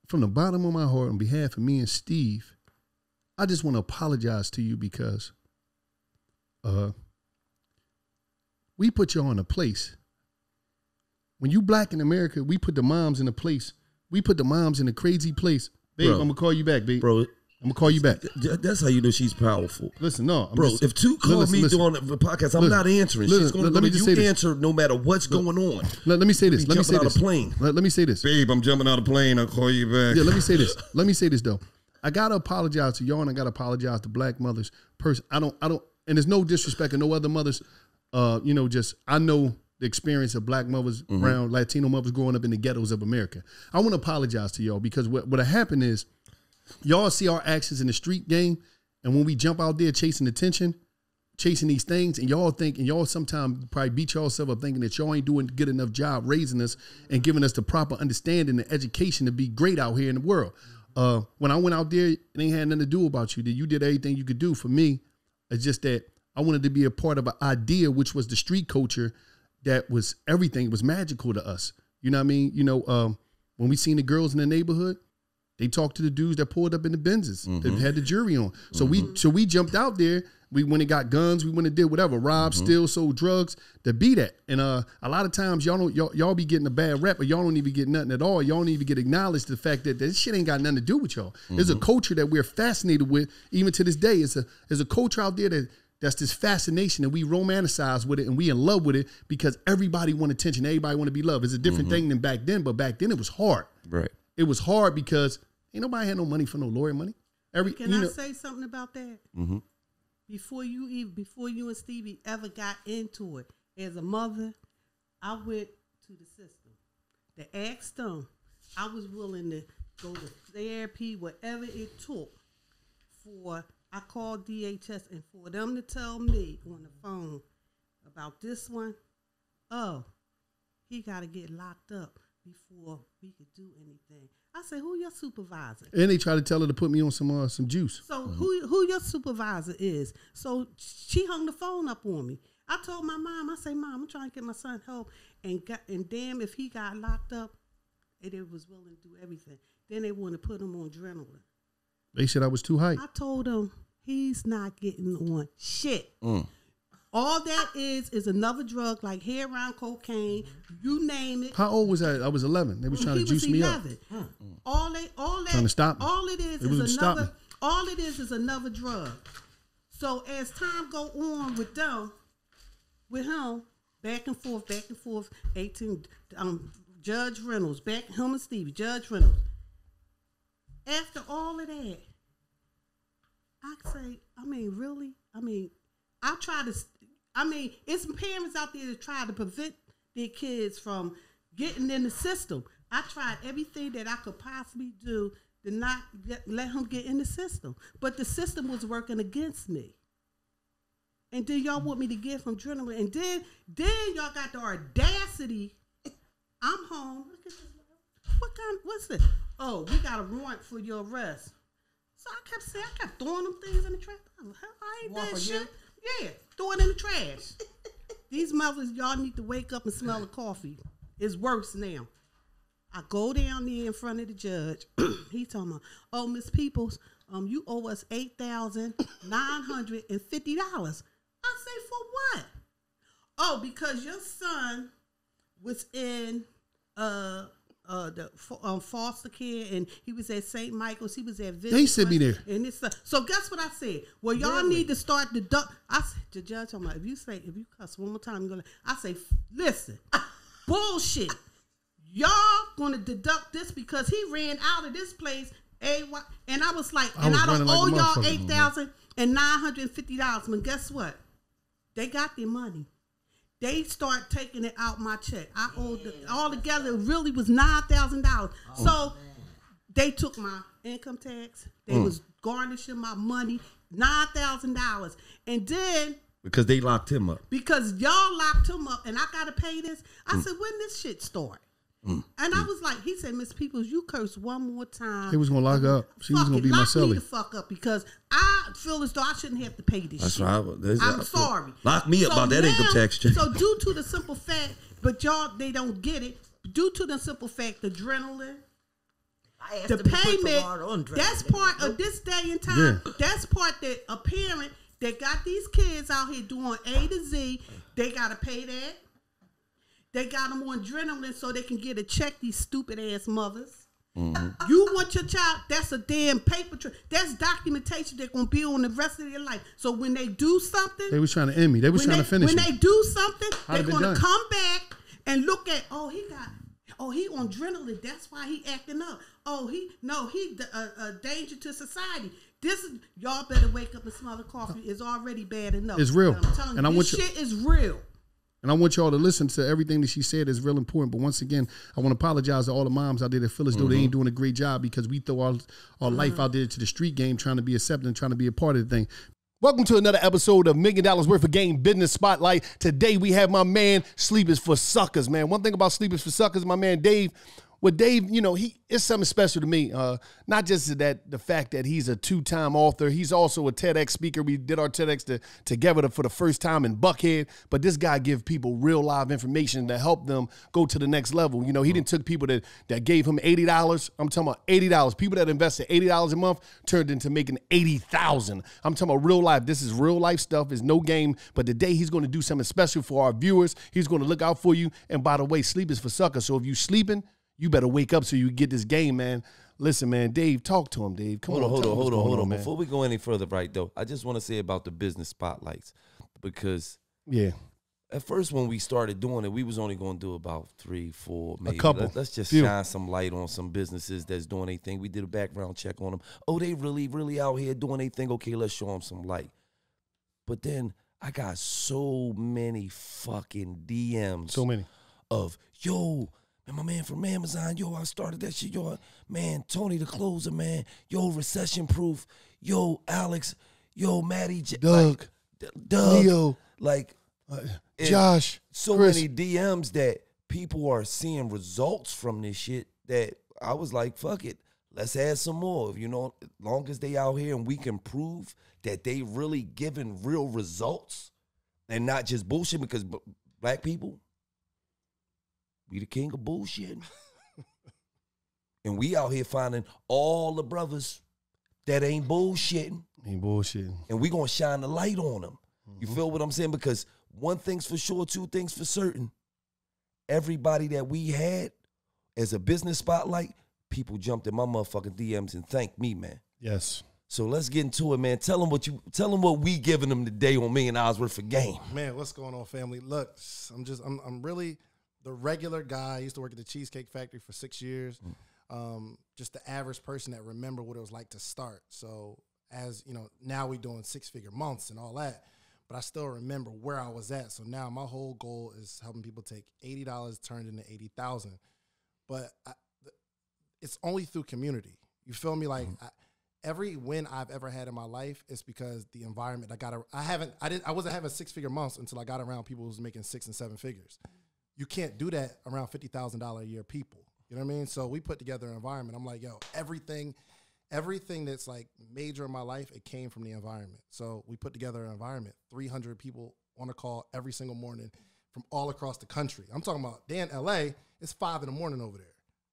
From the bottom of my heart, on behalf of me and Steve, I just want to apologize to you because we put you on a place. When you black in America, we put the moms in a place. We put the moms in a crazy place. Babe, Bro. I'm going to call you back, babe. Bro, I'm going to call you back. that's how you know she's powerful. Listen, no. I'm Bro, just- if two call listen, me listen. doing the podcast, I'm Listen. not answering. Listen, She's going let me to just say this. answer no matter what's going on. Let me say this. Be Let me say jumping out this. of plane. Let me say this. Babe, I'm jumping out of plane. I'll call you back. Yeah, let me say this. Let me say this though. I gotta apologize to y'all, and I gotta apologize to black mothers. I don't, and there's no disrespect of no other mothers. Just I know the experience of black mothers around Latino mothers growing up in the ghettos of America. I want to apologize to y'all because what happened is y'all see our actions in the street game, and when we jump out there chasing attention, chasing these things, and y'all sometimes probably beat yourself up thinking that y'all ain't doing a good enough job raising us and giving us the proper understanding and education to be great out here in the world. When I went out there, it ain't had nothing to do about you. That you did everything you could do for me. It's just that I wanted to be a part of an idea, which was the street culture that was everything. It was magical to us. You know what I mean? When we seen the girls in the neighborhood, they talked to the dudes that pulled up in the Benzes that had the jury on. So we jumped out there. We went and got guns. We went and did whatever, robbed, steal, sold drugs to be that. And a lot of times y'all be getting a bad rep, but y'all don't even get nothing at all. Y'all don't even get acknowledged the fact that this shit ain't got nothing to do with y'all. There's a culture that we're fascinated with, even to this day. There's a culture out there that's this fascination, and we romanticize with it, and we in love with it because everybody want attention, everybody want to be loved. It's a different thing than back then, but back then it was hard. Right. It was hard because ain't nobody had no money for no lawyer money. Can I say something about that? Mm-hmm. Before you and Stevie ever got into it, as a mother, I went to the system to ask them. I was willing to go to therapy, whatever it took. I called DHS, and for them to tell me on the phone about this one, he got to get locked up before we could do anything. I said, who your supervisor? And they try to tell her to put me on some juice. So who your supervisor is? So she hung the phone up on me. I told my mom, I say, Mom, I'm trying to get my son help, and damn if he got locked up, and they was willing to do everything. Then they want to put him on adrenaline. They said I was too hype. I told him he's not getting on shit. All that is another drug like heroin, cocaine, you name it. How old was I? I was 11. They was trying to juice me up. All that Trying to stop me. All it is They wouldn't is stop another. me. All it is another drug. So as time go on with him, back and forth, 18. Judge Reynolds, back him and Stevie, Judge Reynolds. After all of that, I say, really? It's parents out there that try to prevent their kids from getting in the system. I tried everything that I could possibly do to not let him get in the system. But the system was working against me. And then y'all want me to get from adrenaline. And then y'all got the audacity. I'm home. Look at this. What's this? Oh, we got a warrant for your arrest. So I kept saying, I kept throwing them things in the trash. I ain't that shit. Yeah, throw it in the trash. These mothers, y'all need to wake up and smell the coffee. It's worse now. I go down there in front of the judge. He told me, oh, Miss Peoples, you owe us $8,950. I say, for what? Oh, because your son was in the foster care, and he was at St. Michael's. He was at Visit. They sent me there. And it's so guess what I said? Well, y'all need to start deduct. I said, the judge told me, if you cuss one more time, you're gonna. I say, listen, bullshit. Y'all gonna deduct this because he ran out of this place. And I was like, and I don't owe y'all $8,950. But guess what? They got their money. They start taking it out my check. I owed all together. It really was $9,000. So they took my income tax. They was garnishing my money, $9,000, and then because they locked him up. Because y'all locked him up, and I gotta pay this. I said, when this shit start? And I was like, he said, Miss Peoples, you curse one more time. He was gonna lock up. She was gonna be my lock cellie. me the fuck up because I feel as though I shouldn't have to pay this That's shit. right. I'm sorry. Lock me up about that income tax check. So due to the simple fact, but y'all, they don't get it. Due to the simple fact, the adrenaline, the payment, that's part of this day and time. Yeah. That's part that a parent that got these kids out here doing A to Z, they got to pay that. They got them on adrenaline so they can get a check, these stupid ass mothers. Mm-hmm. You want your child, that's a damn paper trail. That's documentation they're going to be on the rest of their life. So when they do something. They was trying to end me. They was trying to finish When me. they do something, they're going to done? come back and look at, he on adrenaline. That's why he acting up. He a danger to society. Y'all better wake up and smell the coffee. It's already bad enough. It's real. I'm telling And I you, want this shit is real. And I want y'all to listen to everything that she said is real important. But once again, I want to apologize to all the moms out there that feel as though they ain't doing a great job because we throw our life out there to the street game trying to be accepted and trying to be a part of the thing. Welcome to another episode of $1 Million Worth of Game Business Spotlight. Today we have my man, Sleep is for Suckers, man. One thing about Sleep is for Suckers, my man Dave. With Dave, it's something special to me. Not just the fact that he's a 2-time author. He's also a TEDx speaker. We did our TEDx together for the first time in Buckhead. But this guy gives people real live information to help them go to the next level. He didn't took people that gave him $80. I'm talking about $80. People that invested $80 a month turned into making $80,000. I'm talking about real life. This is real life stuff. It's no game. But today he's going to do something special for our viewers. He's going to look out for you. And by the way, sleep is for suckers. So if you sleeping, you better wake up so you get this game, man. Listen, man, Dave, talk to him, Dave. Come on, hold on. Man. Before we go any further, right, though, I just want to say about the business spotlights because at first when we started doing it, we was only going to do about 3, 4, maybe. A couple. Let's just shine some light on some businesses that's doing their thing. We did a background check on them. Oh, they really, really out here doing their thing. Okay, let's show them some light. But then I got so many fucking DMs. So many. Of, yo, man, my man from Amazon, yo, I started that shit, yo, man, Tony the Closer, man, yo, Recession Proof, yo, Alex, yo, Maddie, Doug, Leo, Josh, so Chris. many DMs that people are seeing results from this shit that I was like, fuck it, let's add some more, as long as they out here and we can prove that they really giving real results and not just bullshit because black people, we the king of bullshit. And we out here finding all the brothers that ain't bullshitting. And we gonna shine the light on them. You feel what I'm saying? Because one thing's for sure, two things for certain. Everybody that we had as a business spotlight, people jumped in my motherfucking DMs and thanked me, man. Yes. So let's get into it, man. Tell them what we giving them today on $1 Million Worth of Game. Man, what's going on, family? Look, I'm really the regular guy. I used to work at the Cheesecake Factory for 6 years. Just the average person that remember what it was like to start. So as now we doing 6-figure months and all that, but I still remember where I was at. So now my whole goal is helping people take $80 turned into $80,000. But it's only through community. You feel me? Like every win I've ever had in my life is because the environment I wasn't having 6-figure months until I got around people who was making 6 and 7 figures. You can't do that around $50,000 a year people. You know what I mean? So we put together an environment. I'm like, yo, everything that's like major in my life, it came from the environment. So we put together an environment, 300 people on a call every single morning from all across the country. I'm talking about, in LA, it's 5 a.m. over there.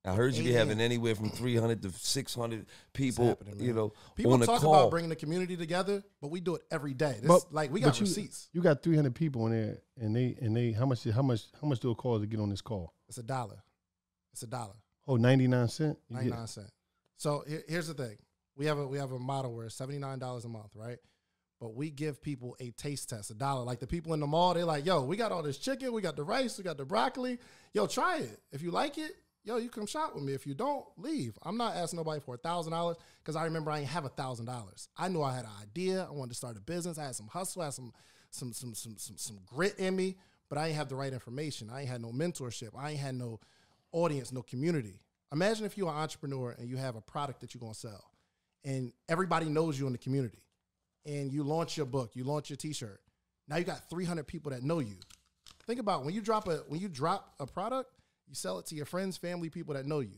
I heard you be having anywhere from 300 to 600 people, People on a talk call. about bringing the community together, but we do it every day. We got receipts. You got 300 people in there, and they how much do it cost to get on this call? It's $1. It's $1. Oh, 99 cents. 99 cents. So here's the thing: we have a model where it's $79 a month, right? But we give people a taste test, $1. Like the people in the mall, they're like, "Yo, we got all this chicken, we got the rice, we got the broccoli. Yo, try it. If you like it, yo, you come shop with me. If you don't, leave." I'm not asking nobody for $1,000 because I remember I ain't have $1,000. I knew I had an idea. I wanted to start a business. I had some hustle. I had some grit in me, but I ain't have the right information. I ain't had no mentorship. I ain't had no audience, no community. Imagine if you're an entrepreneur and you have a product that you're gonna sell, and everybody knows you in the community, and you launch your book, you launch your T-shirt. Now you got 300 people that know you. Think about when you drop a product. You sell it to your friends, family, people that know you.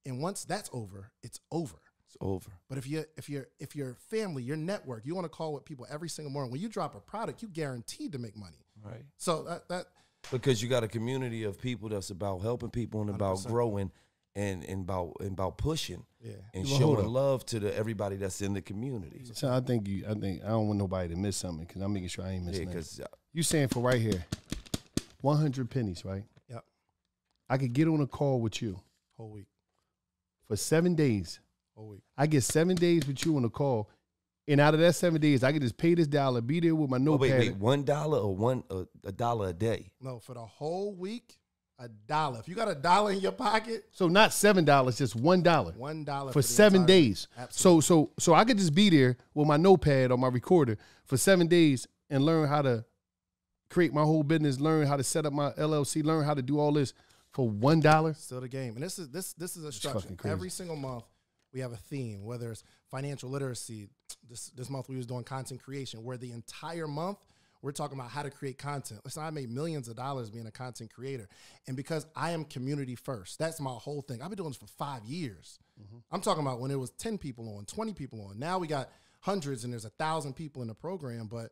And once that's over, it's over. It's over. But if your family, your network, you want to call with people every single morning. When you drop a product, you guaranteed to make money. Right. So that because you got a community of people that's about helping people and about 100%. growing and about pushing. Yeah. And Well, hold showing up. love to everybody that's in the community. So I think I don't want nobody to miss something because I'm making sure I ain't Yeah, missing nothing. because You saying for right here, 100 pennies, right? Yep. I could get on a call with you whole week. for 7 days. Whole week. I get 7 days with you on a call, and out of that 7 days, I could just pay this $1, be there with my notepad. wait, $1 or $1 a day? No, for the whole week, $1. If you got $1 in your pocket, So not $7, just $1. $1 For the 7 entire week. days. Absolutely. So I could just be there with my notepad or my recorder for 7 days and learn how to create my whole business, learn how to set up my LLC, learn how to do all this for $1. Still the game. And this is a structure. fucking crazy. Every single month we have a theme, whether it's financial literacy. This month we was doing content creation, where the entire month we're talking about how to create content. Listen, I made millions of dollars being a content creator. And because I am community first, that's my whole thing. I've been doing this for 5 years. I'm talking about when it was 10 people on, 20 people on. Now we got hundreds and there's 1,000 people in the program, but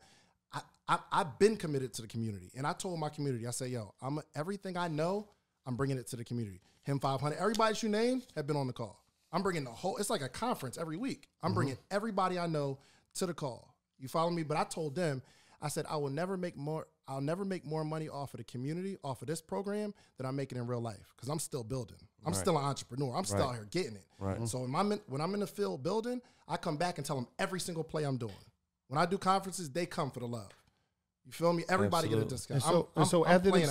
I've been committed to the community. And I told my community, I say, yo, everything I know, I'm bringing it to the community. Him 500, everybody that you name have been on the call. I'm bringing the whole, it's like a conference every week. I'm bringing everybody I know to the call. You follow me? But I told them, I said, I'll never make more money off of the community, off of this program than I'm making in real life. Because I'm still building. I'm still an entrepreneur. I'm still out here getting it. Right. So when I'm in the field building, I come back and tell them every single play I'm doing. When I do conferences, they come for the love. You feel me? Everybody get a discount. So after them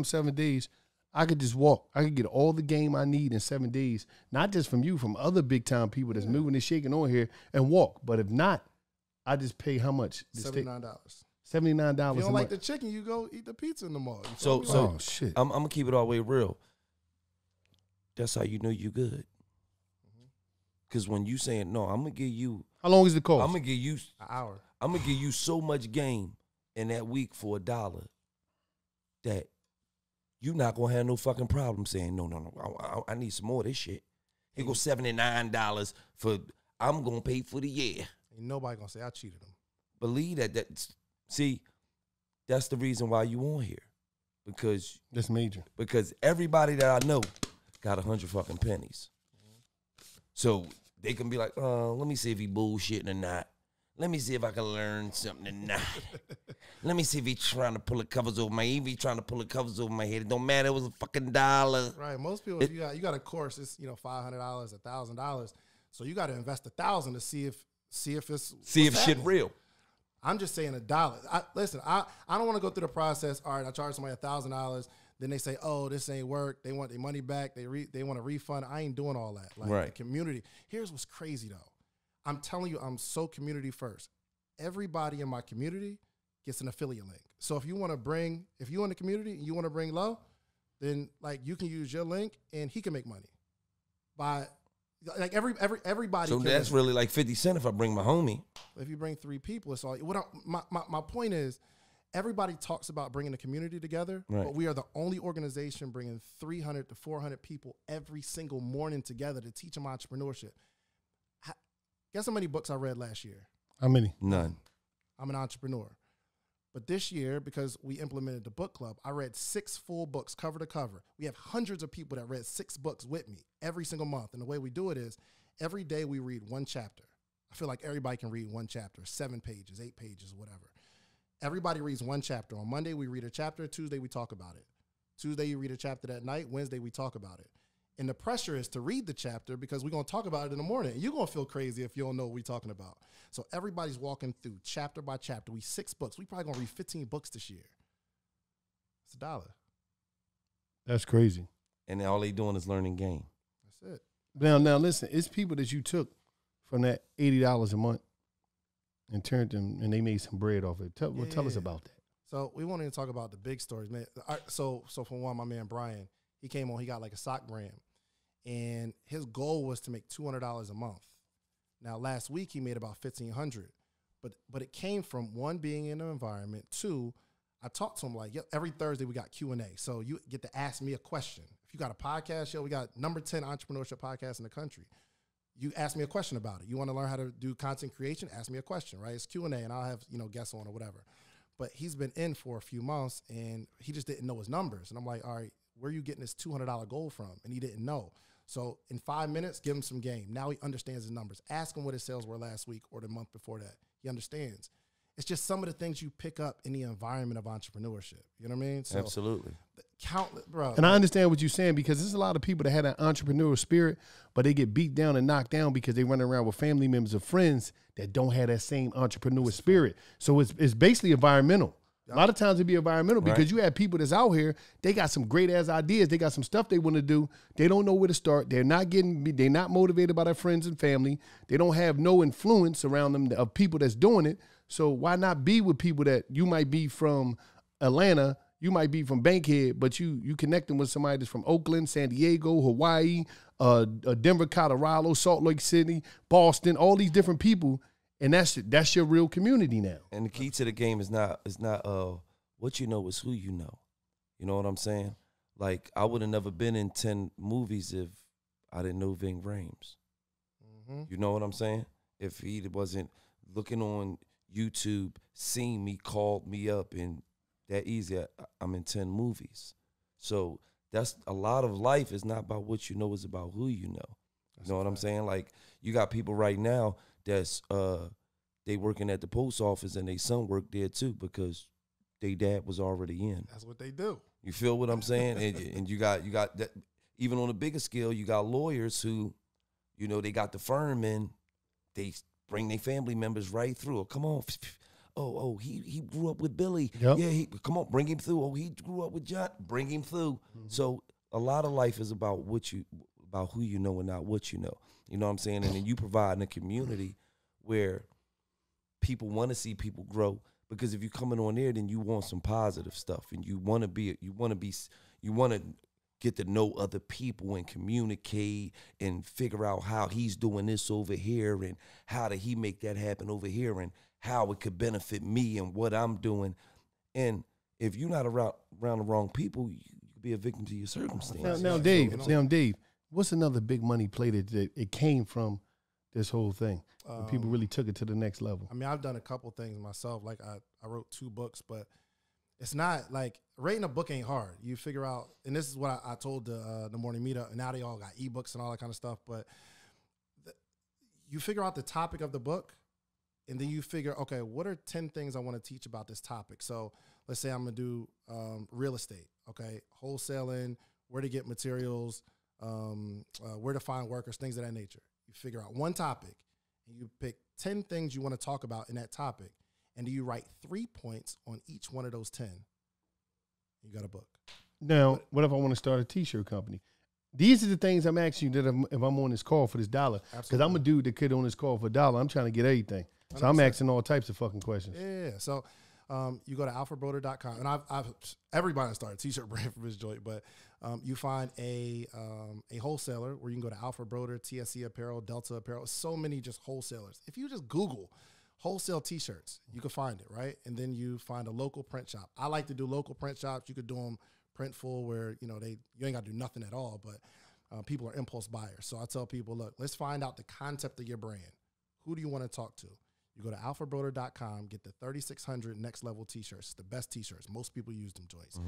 7 days, I could just walk. I could get all the game I need in 7 days, not just from you, from other big time people that's moving and shaking on here and walk. But if not, I just pay how much? $79. $79. If you don't like the chicken, you go eat the pizza in the mall. You So, feel me? Oh, shit. I'm gonna keep it all the way real. That's how you know you good. Because when you saying no, I'm gonna give you. How long is the course? I'm gonna give you. An hour. I'm gonna give you so much game in that week for $1 that you're not gonna have no fucking problem saying no. I need some more of this shit. Here go $79 for. I'm gonna pay for the year. Ain't nobody gonna say I cheated them. Believe that. See, that's the reason why you on here, because That's major. because everybody that I know got 100 fucking pennies. So they can be like, let me see if he bullshitting or not. Let me see if I can learn something or not. Let me see if he trying to pull the covers over my head. If he trying to pull the covers over my head, it don't matter. It was a fucking $1. Right. Most people, if you got a course, it's $500, $1,000. So you got to invest $1,000 to see if it's See what's if shit happening. real. I'm just saying $1. Listen, I don't want to go through the process. All right, I charge somebody $1,000. Then they say, oh, this ain't work. They want their money back. They want a refund. I ain't doing all that. Like Right. the community. Here's what's crazy though. I'm telling you, I'm so community first. Everybody in my community gets an affiliate link. So if you're in the community and you want to bring Low, then like you can use your link and he can make money by Like everybody. So that's really like 50 Cent if I bring my homie. If you bring 3 people, it's all. My point is, everybody talks about bringing the community together, Right. but we are the only organization bringing 300 to 400 people every single morning together to teach them entrepreneurship. Guess how many books I read last year? How many? None. I'm an entrepreneur. But this year, because we implemented the book club, I read 6 full books, cover to cover. We have hundreds of people that read 6 books with me every single month. And the way we do it is every day we read 1 chapter. I feel like everybody can read 1 chapter, 7 pages, 8 pages, whatever. Everybody reads 1 chapter. On Monday, we read a chapter. Tuesday, we talk about it. Tuesday, you read a chapter that night. Wednesday, we talk about it. And the pressure is to read the chapter because we're going to talk about it in the morning. You're going to feel crazy if you don't know what we're talking about. So everybody's walking through chapter by chapter. We 6 books. We probably going to read 15 books this year. It's $1. That's crazy. And all they doing is learning game. That's it. Now listen, it's people that you took from that $80 a month and turned them, and they made some bread off it. Tell us about that. So we won't even talk about the big stories, man. So for one, my man Brian, he came on. He got like a sock brand, and his goal was to make $200 a month. Now last week he made about $1,500, but it came from 1, being in the environment. 2, I talked to him like every Thursday we got Q&A, so you get to ask me a question. If you got a podcast show, we got number 10 entrepreneurship podcast in the country. You ask me a question about it. You want to learn how to do content creation? Ask me a question, right? It's Q&A, and I'll have guests on or whatever. But he's been in for a few months, and he just didn't know his numbers. And I'm like, all right, where are you getting this $200 goal from? And he didn't know. So in 5 minutes, give him some game. Now he understands his numbers. Ask him what his sales were last week or the month before that. He understands. It's just some of the things you pick up in the environment of entrepreneurship. You know what I mean? So Absolutely. Countless, bro. And I understand what you're saying because there's a lot of people that had an entrepreneurial spirit, but they get beat down and knocked down because they run around with family members or friends that don't have that same entrepreneurial spirit. So it's basically environmental. A lot of times it be environmental because you have people that's out here, they got some great ass ideas. They got some stuff they want to do. They don't know where to start. They're not motivated by their friends and family. They don't have no influence around them of people that's doing it. So why not be with people that you might be from Atlanta, you might be from Bankhead, but you connecting with somebody that's from Oakland, San Diego, Hawaii, Denver, Colorado, Salt Lake City, Boston, all these different people. And that's your real community now. And the key to the game is not what you know, is who you know. You know what I'm saying? Like, I would have never been in 10 movies if I didn't know Ving Rhames. Mm-hmm. You know what I'm saying? If he wasn't looking on YouTube, seeing me, called me up, and that easy, I'm in 10 movies. So that's a lot of life is not about what you know, it's about who you know. You know what I'm saying? Like, you got people right now that's they working at the post office and they son work there too because they dad was already in. That's what they do. You feel what I'm saying? and you got that. Even on a bigger scale, you got lawyers who, they got the firm and they bring their family members right through. Oh, come on. Oh, he grew up with Billy. Yep. Yeah, come on, bring him through. Oh, he grew up with John. Bring him through. Mm-hmm. So a lot of life is about about who you know and not what you know. You know what I'm saying? And then you provide in a community where people want to see people grow. Because if you're coming on there, then you want some positive stuff, and you want to get to know other people and communicate and figure out how he's doing this over here and how did he make that happen over here and how it could benefit me and what I'm doing. And if you're not around the wrong people, you could be a victim to your circumstances. Now, Dave, what's another big money play that it came from this whole thing? People really took it to the next level. I mean, I've done a couple things myself. Like I wrote 2 books, but it's not like writing a book ain't hard. You figure out, and this is what I told the morning meetup, and now they all got ebooks and all that kind of stuff. But you figure out the topic of the book, and then you figure, okay, what are 10 things I want to teach about this topic? So let's say I'm gonna do real estate, okay, wholesaling, where to get materials, where to find workers, things of that nature. You figure out one topic, and you pick 10 things you want to talk about in that topic, and you write 3 points on each one of those 10. You got a book. Now, what if I want to start a T-shirt company? These are the things I'm asking you that if I'm on this call for this $1. Because I'm a dude that could on this call for $1. I'm trying to get everything. So 100%. I'm asking all types of fucking questions. Yeah. So you go to alfredbroder.com. And I've everybody started a T-shirt brand from this joint, but You find a wholesaler where you can go to Alfred Broder, TSC Apparel, Delta Apparel. So many just wholesalers. If you just Google wholesale T-shirts, you can find it, right? And then you find a local print shop. I like to do local print shops. You could do them printful where, you ain't got to do nothing at all, but people are impulse buyers. So I tell people, look, let's find out the concept of your brand. Who do you want to talk to? You go to alfredbroder.com, get the 3600 Next Level T-shirts, the best T-shirts. Most people use them, Joyce.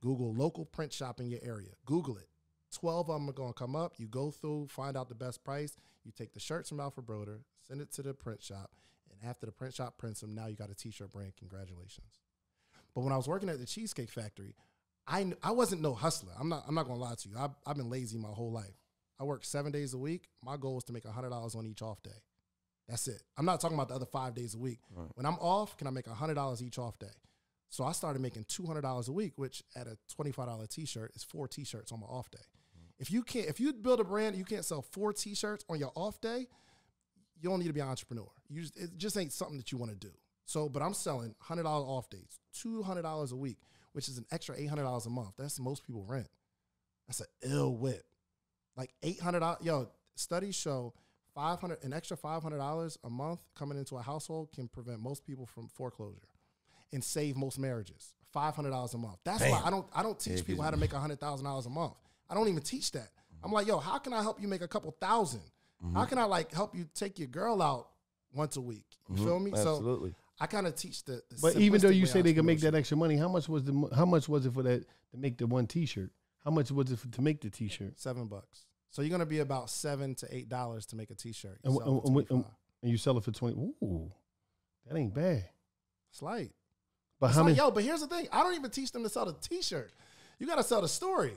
Google local print shop in your area. Google it. 12 of them are going to come up. You go through, find out the best price. You take the shirts from Alfred Broder, send it to the print shop, and after the print shop prints them, now you got a T-shirt brand. Congratulations. But when I was working at the Cheesecake Factory, I wasn't no hustler. I'm not going to lie to you. I've been lazy my whole life. I work 7 days a week. My goal is to make $100 on each off day. That's it. I'm not talking about the other 5 days a week. Right. When I'm off, can I make $100 each off day? So I started making $200 a week, which at a $25 T-shirt is 4 T-shirts on my off day. If you build a brand, you can't sell 4 T-shirts on your off day, you don't need to be an entrepreneur. It just ain't something that you want to do. So, but I'm selling $100 off days, $200 a week, which is an extra $800 a month. That's most people rent. That's an ill whip. Like $800. Yo, studies show an extra $500 a month coming into a household can prevent most people from foreclosure and save most marriages. $500 a month. That's why I don't teach people how to make $100,000 a month. I don't even teach that. I'm like, yo, how can I help you make a couple thousand? How can I help you take your girl out once a week? You feel me? Absolutely. So I kind of teach the but even though you say they can make that extra money, how much was it for that to make the one T-shirt? How much was it to make the T-shirt? $7. So you're gonna be about $7 to $8 to make a T-shirt. And you sell it for 20. Ooh, that ain't bad. It's light. But how many? But here's the thing. I don't even teach them to sell the T-shirt. You got to sell the story.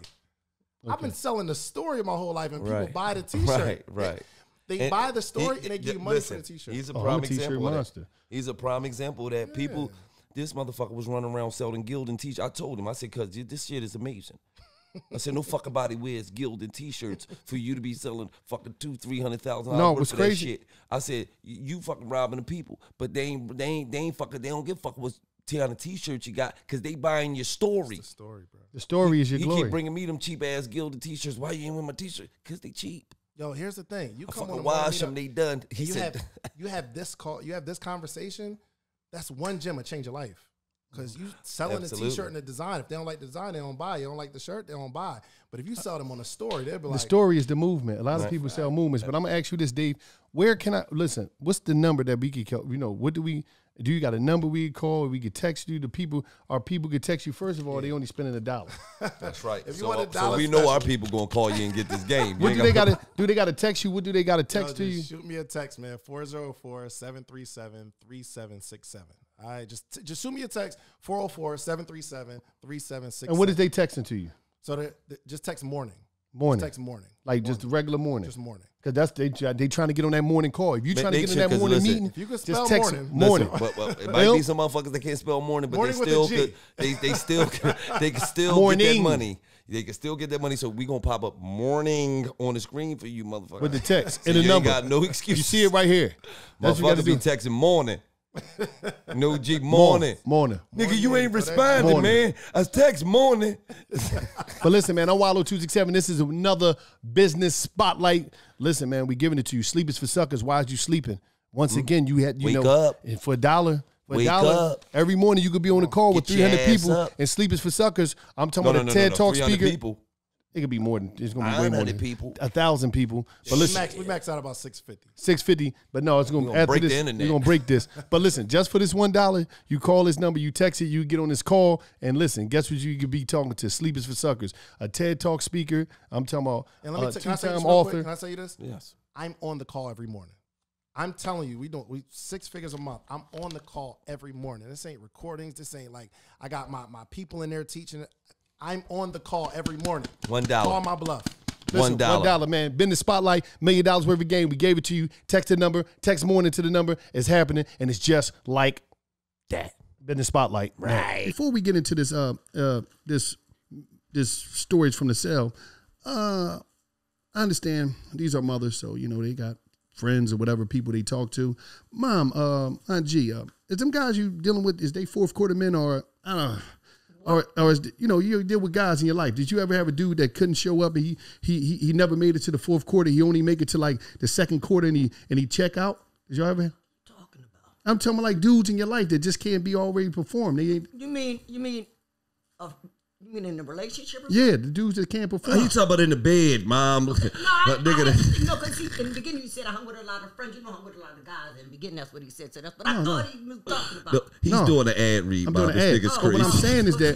Okay. I've been selling the story my whole life, and people buy the T-shirt. Right. They buy the story and they give you money for the T-shirt. He's a prime example of that. He's a prime example of that. People, this motherfucker was running around selling Gildan T-shirts. I told him, I said, cause this shit is amazing. I said, no fucking body wears Gildan T-shirts for you to be selling fucking $200,000-$300,000 no, worth it's of crazy. that shit. I said, you fucking robbing the people, but they ain't fucking. They don't give a fuck what kind of T-shirts you got because they buying your story. It's the story, bro. The story is your glory. You keep bringing me them cheap ass Gildan T-shirts. Why you ain't with my T-shirt? Because they cheap. Yo, here's the thing. You I come fucking on wash them. They done. He said, you have this call. You have this conversation. That's one gem will change your life. Because you selling a T-shirt and the design. If they don't like the design, they don't buy. You don't like the shirt, they don't buy. But if you sell them on a story, they'll be like. The story is the movement. A lot of people sell movements. But I'm going to ask you this, Dave. Where can I, listen, what's the number that we could, what do you got a number we could call? We could text you. Our people could text you. First of all, they only spending $1. That's right. If you want $1 so we know our people going to call you and get this game. What do they got to, do they got to text you? What do they got to text to you? Shoot me a text, man. 404-737-3767. All right, just shoot me a text, 404-737-3767. And what is they texting to you? So just text morning. Morning. Just text morning. Like just regular morning. Just morning. Because that's they trying to get on that morning call. If you trying to get on that morning meeting, if you can spell just text morning. Listen, it might be some motherfuckers that can't spell morning, but morning they still could. They still can still get that money. They can still get that money. So we gonna pop up morning on the screen for you, motherfucker. With the text so and the number. Ain't got no excuse. You see it right here. That's what you got to be texting morning. No G morning. Nigga, you ain't responding, man. I text morning. But listen, man, I'm Wallow 267. This is another business spotlight. Listen, man, we giving it to you. Sleep is for suckers. Why is you sleeping? Once again, you had Wake up. And for $1. Wake up. Every morning you could be on the call with Get your 300 people. ass up. And Sleep is for suckers. I'm talking about a TED Talk 300 speaker. people. It could be more than, it's going to be way more 900 than people. 1,000 people. But listen, we max out about 650. 650, but no, it's going to gonna break this. the internet. We're going to break this. But listen, just for this $1, you call this number, you text it, you get on this call, and listen, guess what you could be talking to? Sleep is for suckers. A TED Talk speaker. I'm talking about And let me two-time author. Can I tell you this? Yes. I'm on the call every morning. I'm telling you, we 6 figures a month. I'm on the call every morning. This ain't recordings. This ain't like I got my people in there teaching it. I'm on the call every morning. $1. Call my bluff. Listen, $1, man. Been the spotlight, $1 million worth of game. We gave it to you. Text the number. Text morning to the number. It's happening, and it's just like that. Been the spotlight. Right. Now, before we get into this, this storage from the cell, I understand these are mothers, so they got friends or whatever people they talk to. Mom, Aunt G, is them guys you dealing with? Is they fourth quarter men or I don't know? Or you know, you deal with guys in your life. Did you ever have a dude that couldn't show up and he never made it to the fourth quarter? He only make it to like the second quarter and he check out? Did you ever? Talking about? I'm talking about like dudes in your life that just can't be already performed. They ain't. You mean in a relationship? Yeah, the dudes that can't perform. He talking about in the bed, mom. No, because in the beginning you said I hung with a lot of friends. You know, I hung with a lot of guys. In the beginning, that's what he said. So that's what I thought he was talking about. No, he's doing an ad read. I'm Bob. doing an ad. This nigga's But what I'm crazy. saying is that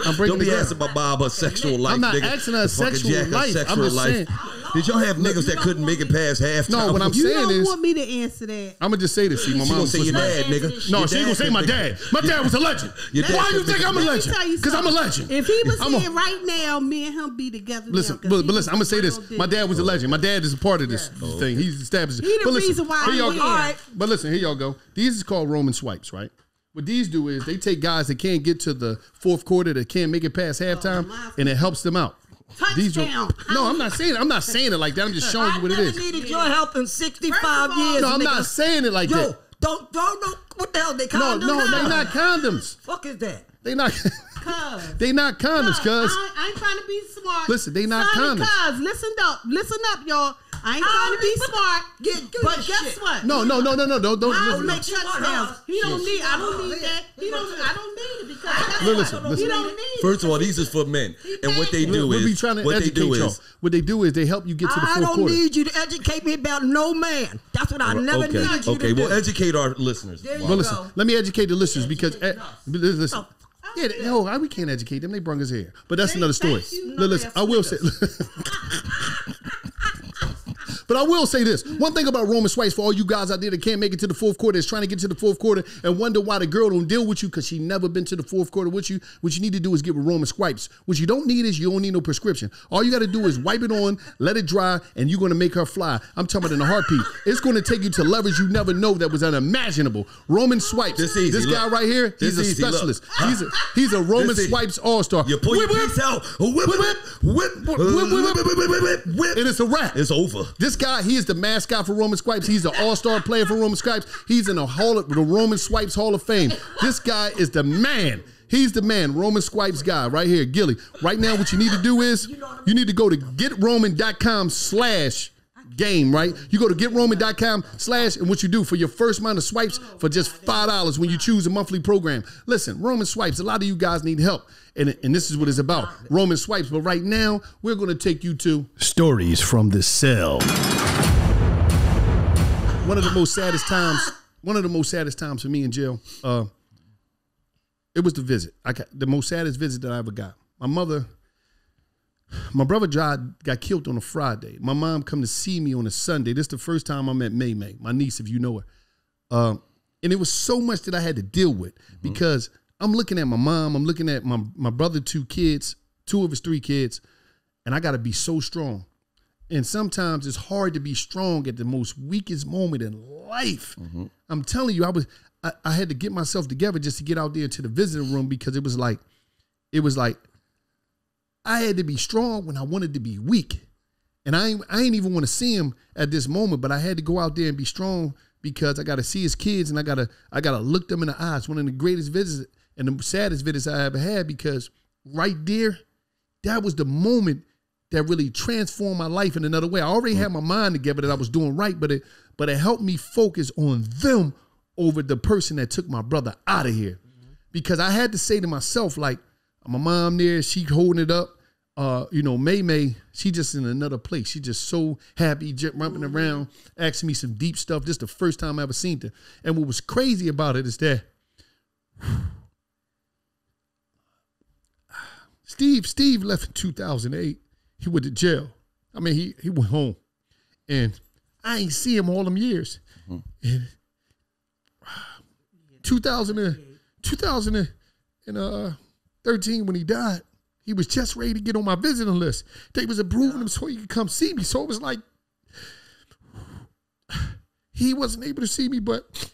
I'm breaking Don't be it down. asking about Bob her sexual life. I'm not nigga. asking her The fucking sexual jack of life. I'm sexual just life. saying. Did y'all have niggas that couldn't make it past halftime? No, what I'm You saying don't is, want me to answer that. I'm gonna just say this. See, my She mom gonna say your dad, nigga. No, Your she ain't dad gonna say could my think- dad. My dad was a legend. Your dad Why could you think think- I'm a Let me legend? tell you Because I'm a something. legend. If he was I'm a- here right now, me and him be together. Listen, now, 'cause but he listen, I'm gonna say this. was My dad was a legend. My dad is a part of this thing. He's established. He the But listen, reason why here I'm y'all here. go. All right. But listen, here y'all go. These is called Roman swipes, right? What these do is they take guys that can't get to the fourth quarter, that can't make it past halftime, and it helps them out. These are, Touchdown. no, I'm not saying it like that. I'm just showing you what it I is. never needed your help in 65 First of all- years. No, I'm nigga. not saying it like Yo, that. don't, what the hell? They No, condoms? no, they're not condoms. Fuck is that? They not. Cuz. They not condoms, cuz. I ain't trying to be smart. Listen, they not Sonny, condoms. Cuz, listen up, y'all. I ain't trying to be smart. But guess what? No. Don't. I'll make you want touchdowns. her. He don't need. I don't need that. I don't need it because Listen. he don't need it. First of all, these is for men, and what they do We'll be is trying to what they educate do y'all. is What they do is they help you get to the I fourth don't quarter. need you to educate me about no man. That's what I never needed you to okay. do. Well, educate our listeners. There you Well, listen, go. let me educate the listeners because listen. Yeah, we can't educate them. They brung us here, but that's another story. thank you. Listen, I will say. But I will say this. One thing about Roman swipes for all you guys out there that can't make it to the fourth quarter, is trying to get to the fourth quarter and wonder why the girl don't deal with you because she never been to the fourth quarter with you. What you need to do is get with Roman swipes. What you don't need is you don't need no prescription. All you got to do is wipe it on, let it dry, and you're going to make her fly. I'm talking about in a heartbeat. It's going to take you to levels you never know that was unimaginable. Roman swipes. This easy, This guy look. right here, This he's a easy, look. specialist. He's a Roman This easy. swipes all-star. You pull your piece out, whip, whip, And it's a wrap. It's over. This guy, he is the mascot for Roman Swipes. He's an all-star player for Roman Swipes. He's in the Roman Swipes Hall of Fame. This guy is the man. He's the man, Roman Swipes guy right here, Gilly. Right now, what you need to do is you need to go to getroman.com/game, right? You go to getroman.com/ and what you do for your first amount of swipes for just $5 when you choose a monthly program. Listen, Roman Swipes, a lot of you guys need help. And this is what it's about, Roman Swipes. But right now, we're going to take you to Stories from the Cell. One of the most saddest times for me in jail, it was the visit. The most saddest visit that I ever got. My brother got killed on a Friday. My mom come to see me on a Sunday. This is the first time I met May, my niece, if you know her. And it was so much that I had to deal with because I'm looking at my mom, I'm looking at my brother, 2 kids, 2 of his 3 kids, and I got to be so strong. And sometimes it's hard to be strong at the most weakest moment in life. I'm telling you, I had to get myself together just to get out there to the visiting room because it was like I had to be strong when I wanted to be weak. And I ain't even want to see him at this moment, but I had to go out there and be strong because I got to see his kids and I got to look them in the eyes. One of the greatest visits and the saddest visits I ever had because right there, that was the moment that really transformed my life in another way. I already had my mind together that I was doing right, but it helped me focus on them over the person that took my brother out of here. Because I had to say to myself, like, my mom there, she holding it up. May, she just in another place. She just so happy, jumping around, asking me some deep stuff. This is the first time I ever seen her. And what was crazy about it is that Steve left in 2008. He went to jail. I mean, he went home. And I ain't see him all them years. And 2013, when he died, he was just ready to get on my visiting list. They was approving him so he could come see me. So it was like, he wasn't able to see me, but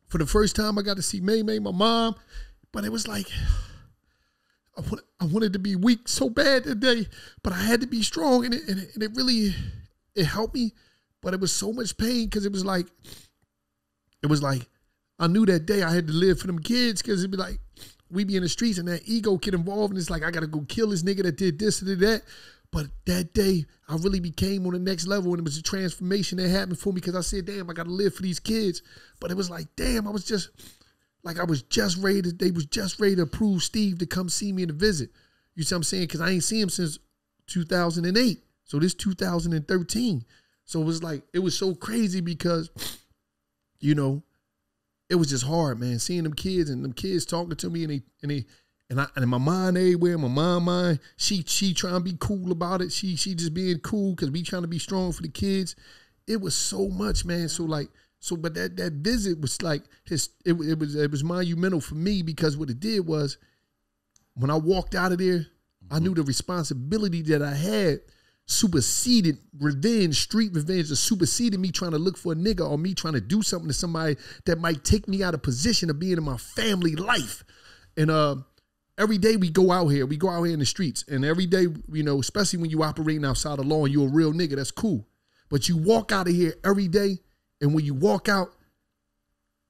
for the first time I got to see May, my mom. But it was like, I wanted to be weak so bad that day, but I had to be strong, and it really helped me. But it was so much pain because it was like I knew that day I had to live for them kids because it'd be like, we be in the streets and that ego get involved and it's like, I got to go kill this nigga that did this and that. But that day, I really became on the next level, and it was a transformation that happened for me because I said, damn, I got to live for these kids. But it was like, damn, I was just ready to, they was just ready to approve Steve to come see me in the visit. You see what I'm saying? Because I ain't seen him since 2008. So this 2013. So it was like, it was so crazy because, you know, it was just hard, man. Seeing them kids and them kids talking to me and my mind everywhere, my mind, she trying to be cool about it. She just being cool because we trying to be strong for the kids. It was so much, man. But that visit was like it was monumental for me because what it did was when I walked out of there, I knew the responsibility that I had superseded revenge, street revenge, that superseded me trying to look for a nigga or me trying to do something to somebody that might take me out of position of being in my family life. And every day we go out here in the streets, and every day, you know, especially when you operating outside the law and you're a real nigga, that's cool. But you walk out of here every day, and when you walk out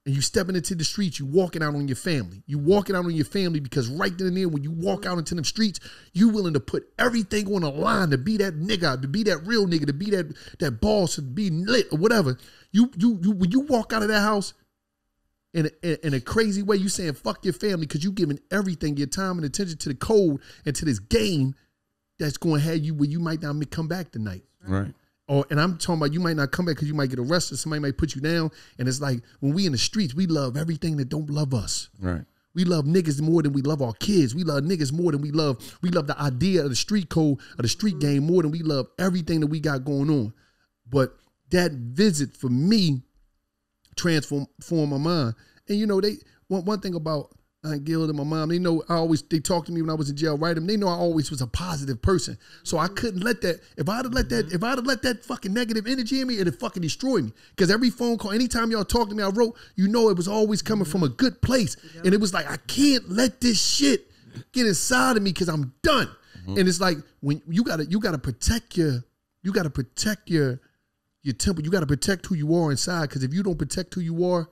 and you stepping into the streets, you walking out on your family. You walking out on your family because right then and there, when you walk out into them streets, you willing to put everything on the line to be that nigga, to be that real nigga, to be that boss, to be lit or whatever. You when you walk out of that house, in a crazy way, you saying fuck your family because you giving everything, your time and attention to the code and to this game that's going to have you where you might not come back tonight. Right. And I'm talking about you might not come back because you might get arrested. Somebody might put you down. And it's like when we in the streets, we love everything that don't love us. Right. We love niggas more than we love our kids. We love niggas more than we love the idea of the street code, of the street game more than we love everything that we got going on. But that visit for me transformed my mind. And you know, one thing about Aunt Gil and my mom, they know they talked to me when I was in jail, right? They know I always was a positive person. So I couldn't let that, if I'd have let that fucking negative energy in me, it'd fucking destroy me. Because every phone call, anytime y'all talked to me, I wrote, you know, it was always coming from a good place. And it was like, I can't let this shit get inside of me because I'm done. And it's like, when you gotta protect your temple. You gotta protect who you are inside. Because if you don't protect who you are,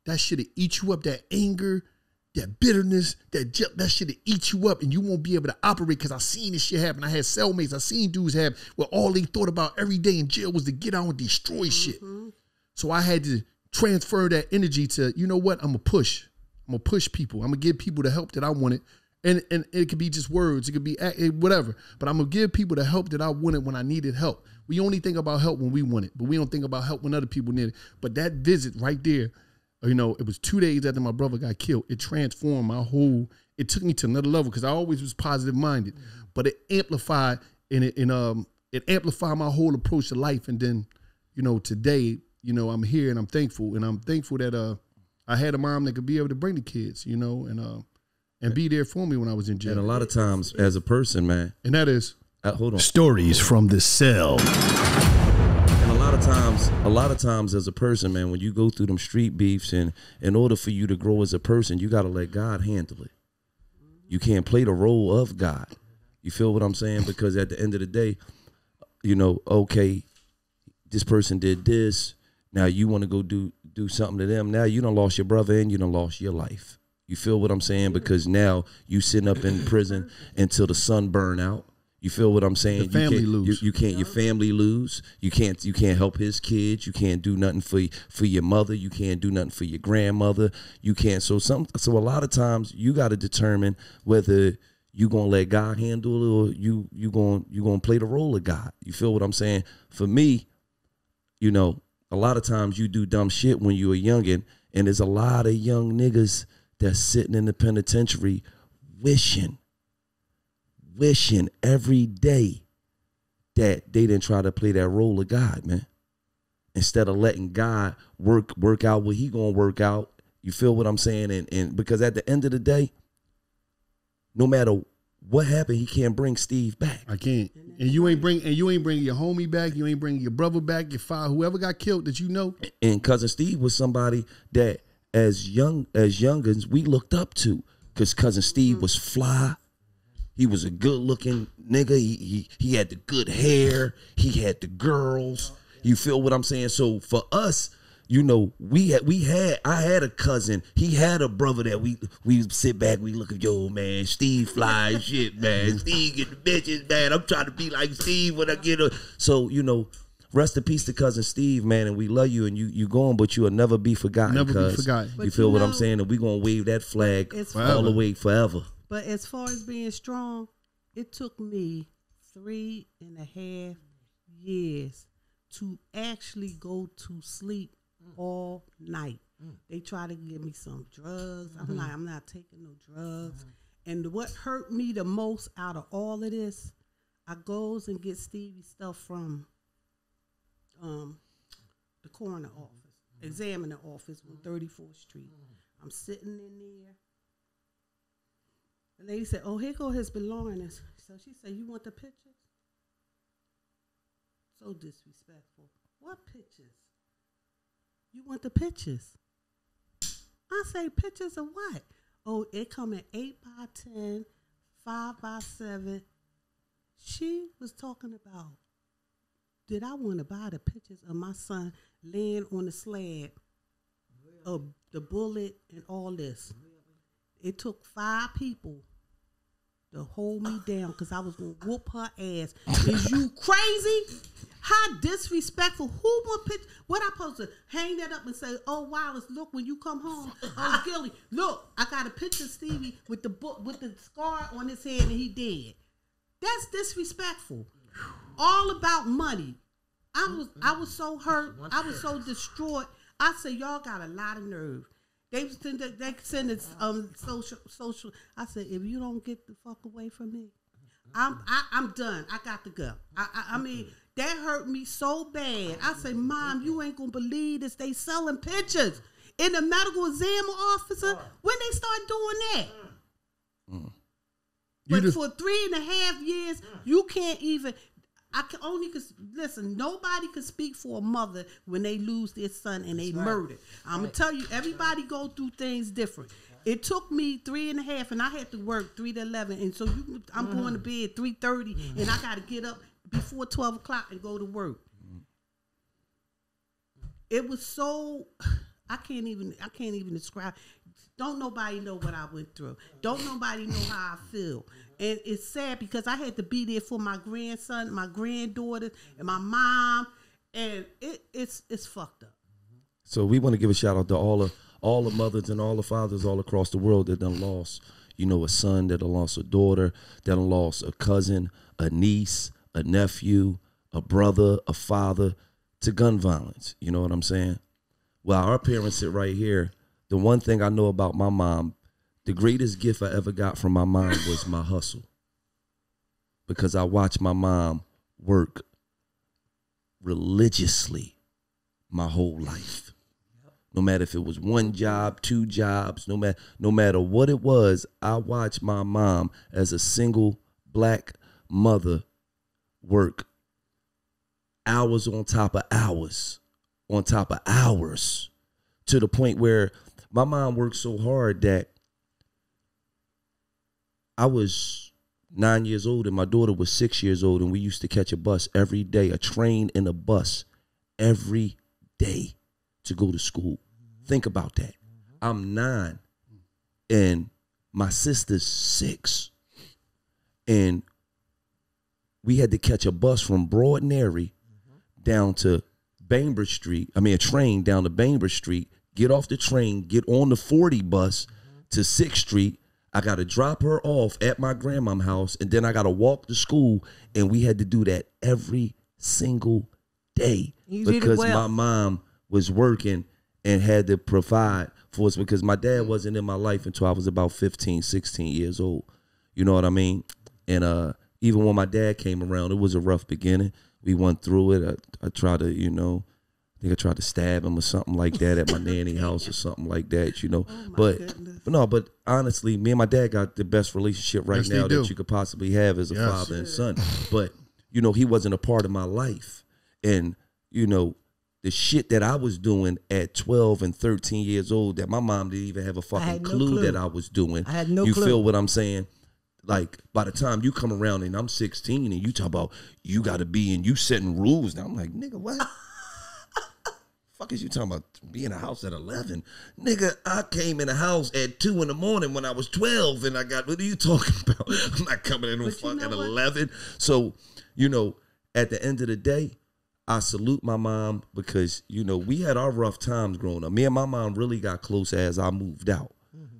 that shit'll eat you up. That anger, that bitterness, that shit'll eat you up, and you won't be able to operate. Because I seen this shit happen. I had cellmates. I seen dudes have where all they thought about every day in jail was to get out and destroy shit. So I had to transfer that energy to, you know what? I'm gonna push people. I'm gonna give people the help that I wanted, and it could be just words. It could be whatever. But I'm gonna give people the help that I wanted when I needed help. We only think about help when we want it, but we don't think about help when other people need it. But that visit right there. You know, it was 2 days after my brother got killed. It transformed it took me to another level because I always was positive minded, but it amplified it amplified my whole approach to life. And then, you know, today, you know, I'm here and I'm thankful that I had a mom that could be able to bring the kids, you know, and be there for me when I was in jail. And a lot of times as a person, man. And that is hold on. Stories from the cell. A lot of times as a person, man, when you go through them street beefs, and in order for you to grow as a person, you got to let God handle it. You can't play the role of God. You feel what I'm saying? Because at the end of the day, you know, okay, this person did this. Now you want to go do something to them. Now you done lost your brother and you done lost your life. You feel what I'm saying? Because now you sitting up in prison until the sun burn out. You feel what I'm saying? The family lose. You can't. Your family lose. You can't help his kids. You can't do nothing for your mother. You can't do nothing for your grandmother. You can't. So a lot of times you got to determine whether you gonna let God handle it or you gonna play the role of God. You feel what I'm saying? For me, you know, a lot of times you do dumb shit when you're a youngin', and there's a lot of young niggas that's sitting in the penitentiary wishing every day that they didn't try to play that role of God, man. Instead of letting God work out what he gonna work out. You feel what I'm saying? And because at the end of the day, no matter what happened, he can't bring Steve back. I can't. And you ain't bringing your homie back. You ain't bringing your brother back, your father, whoever got killed that you know. And Cousin Steve was somebody that as youngins we looked up to, because Cousin Steve was fly. He was a good looking nigga. He had the good hair. He had the girls. You feel what I'm saying? So for us, you know, I had a cousin. He had a brother that we sit back, we look at, yo, man, Steve fly as shit, man. Steve get the bitches, man. I'm trying to be like Steve when I get her. So, you know, rest in peace to cousin Steve, man, and we love you, and you going, but you'll never be forgotten. Never be forgotten. You feel what I'm saying? And we gonna wave that flag all the way forever. But as far as being strong, it took me 3.5 years to actually go to sleep all night. They try to give me some drugs. I'm not taking no drugs. And what hurt me the most out of all of this, I goes and get Stevie stuff from the coroner office, examiner office on 34th Street. I'm sitting in there. The lady said, oh, here go his belongings. So she said, you want the pictures? So disrespectful. What pictures? You want the pictures? I say, pictures of what? Oh, it come in 8x10, 5x7. She was talking about, did I want to buy the pictures of my son laying on the slab, of the bullet and all this? It took 5 people to hold me down because I was going to whoop her ass. Is you crazy? How disrespectful. Who want pictures? What I supposed to hang that up and say, oh, Wallace, look, when you come home, oh, Gilly, look, I got a picture of Stevie with the scar on his head and he dead. That's disrespectful. All about money. I was so hurt. I was so distraught. I said, y'all got a lot of nerve. They send it social. I said, if you don't get the fuck away from me, I'm done. I got to go. I mean, that hurt me so bad. I said, Mom, you ain't gonna believe this. They selling pictures in the medical exam officer. When they start doing that? But for 3.5 years, you can't even. I can only listen. Nobody can speak for a mother when they lose their son and they murdered. I'm gonna tell you, everybody go through things different. It took me 3.5, and I had to work 3 to 11, and so I'm going to bed 3:30, and I got to get up before 12 o'clock and go to work. It was so. I can't even describe. Don't nobody know what I went through. Don't nobody know how I feel. And it's sad because I had to be there for my grandson, my granddaughter, and my mom, and it's fucked up. So we want to give a shout out to all the mothers and all the fathers all across the world that done lost, you know, a son, that done lost a daughter, that done lost a cousin, a niece, a nephew, a brother, a father to gun violence. You know what I'm saying? Well, our parents sit right here. The one thing I know about my mom, the greatest gift I ever got from my mom was my hustle. Because I watched my mom work religiously my whole life. No matter if it was 1 job, 2 jobs, no matter what it was, I watched my mom as a single black mother work hours on top of hours, on top of hours, to the point where my mom worked so hard that I was 9 years old and my daughter was 6 years old, and we used to catch a bus every day, a train and a bus every day to go to school. Think about that. I'm 9 and my sister's 6. And we had to catch a bus from Broadnary down to Bainbridge Street. I mean, a train down to Bainbridge Street, get off the train, get on the 40 bus to 6th Street. I got to drop her off at my grandma's house, and then I got to walk to school, and we had to do that every single day because my mom was working and had to provide for us, because my dad wasn't in my life until I was about 15, 16 years old. You know what I mean? And even when my dad came around, it was a rough beginning. We went through it. I tried to, you know, I think I tried to stab him or something like that at my nanny house or something like that, you know. But honestly, me and my dad got the best relationship right now that you could possibly have as a father and son. But, you know, he wasn't a part of my life. And, you know, the shit that I was doing at 12 and 13 years old that my mom didn't even have a fucking clue that I was doing. I had no clue. You feel what I'm saying? Like, by the time you come around and I'm 16 and you talk about you got to be and you setting rules. Now I'm like, nigga, what? Fuck fuck is you talking about? Be in a house at 11, nigga. I came in the house at 2 in the morning when I was 12, and I got. What are you talking about? I'm not coming in on fucking 11. So, you know, at the end of the day, I salute my mom because, you know, we had our rough times growing up. Me and my mom really got close as I moved out.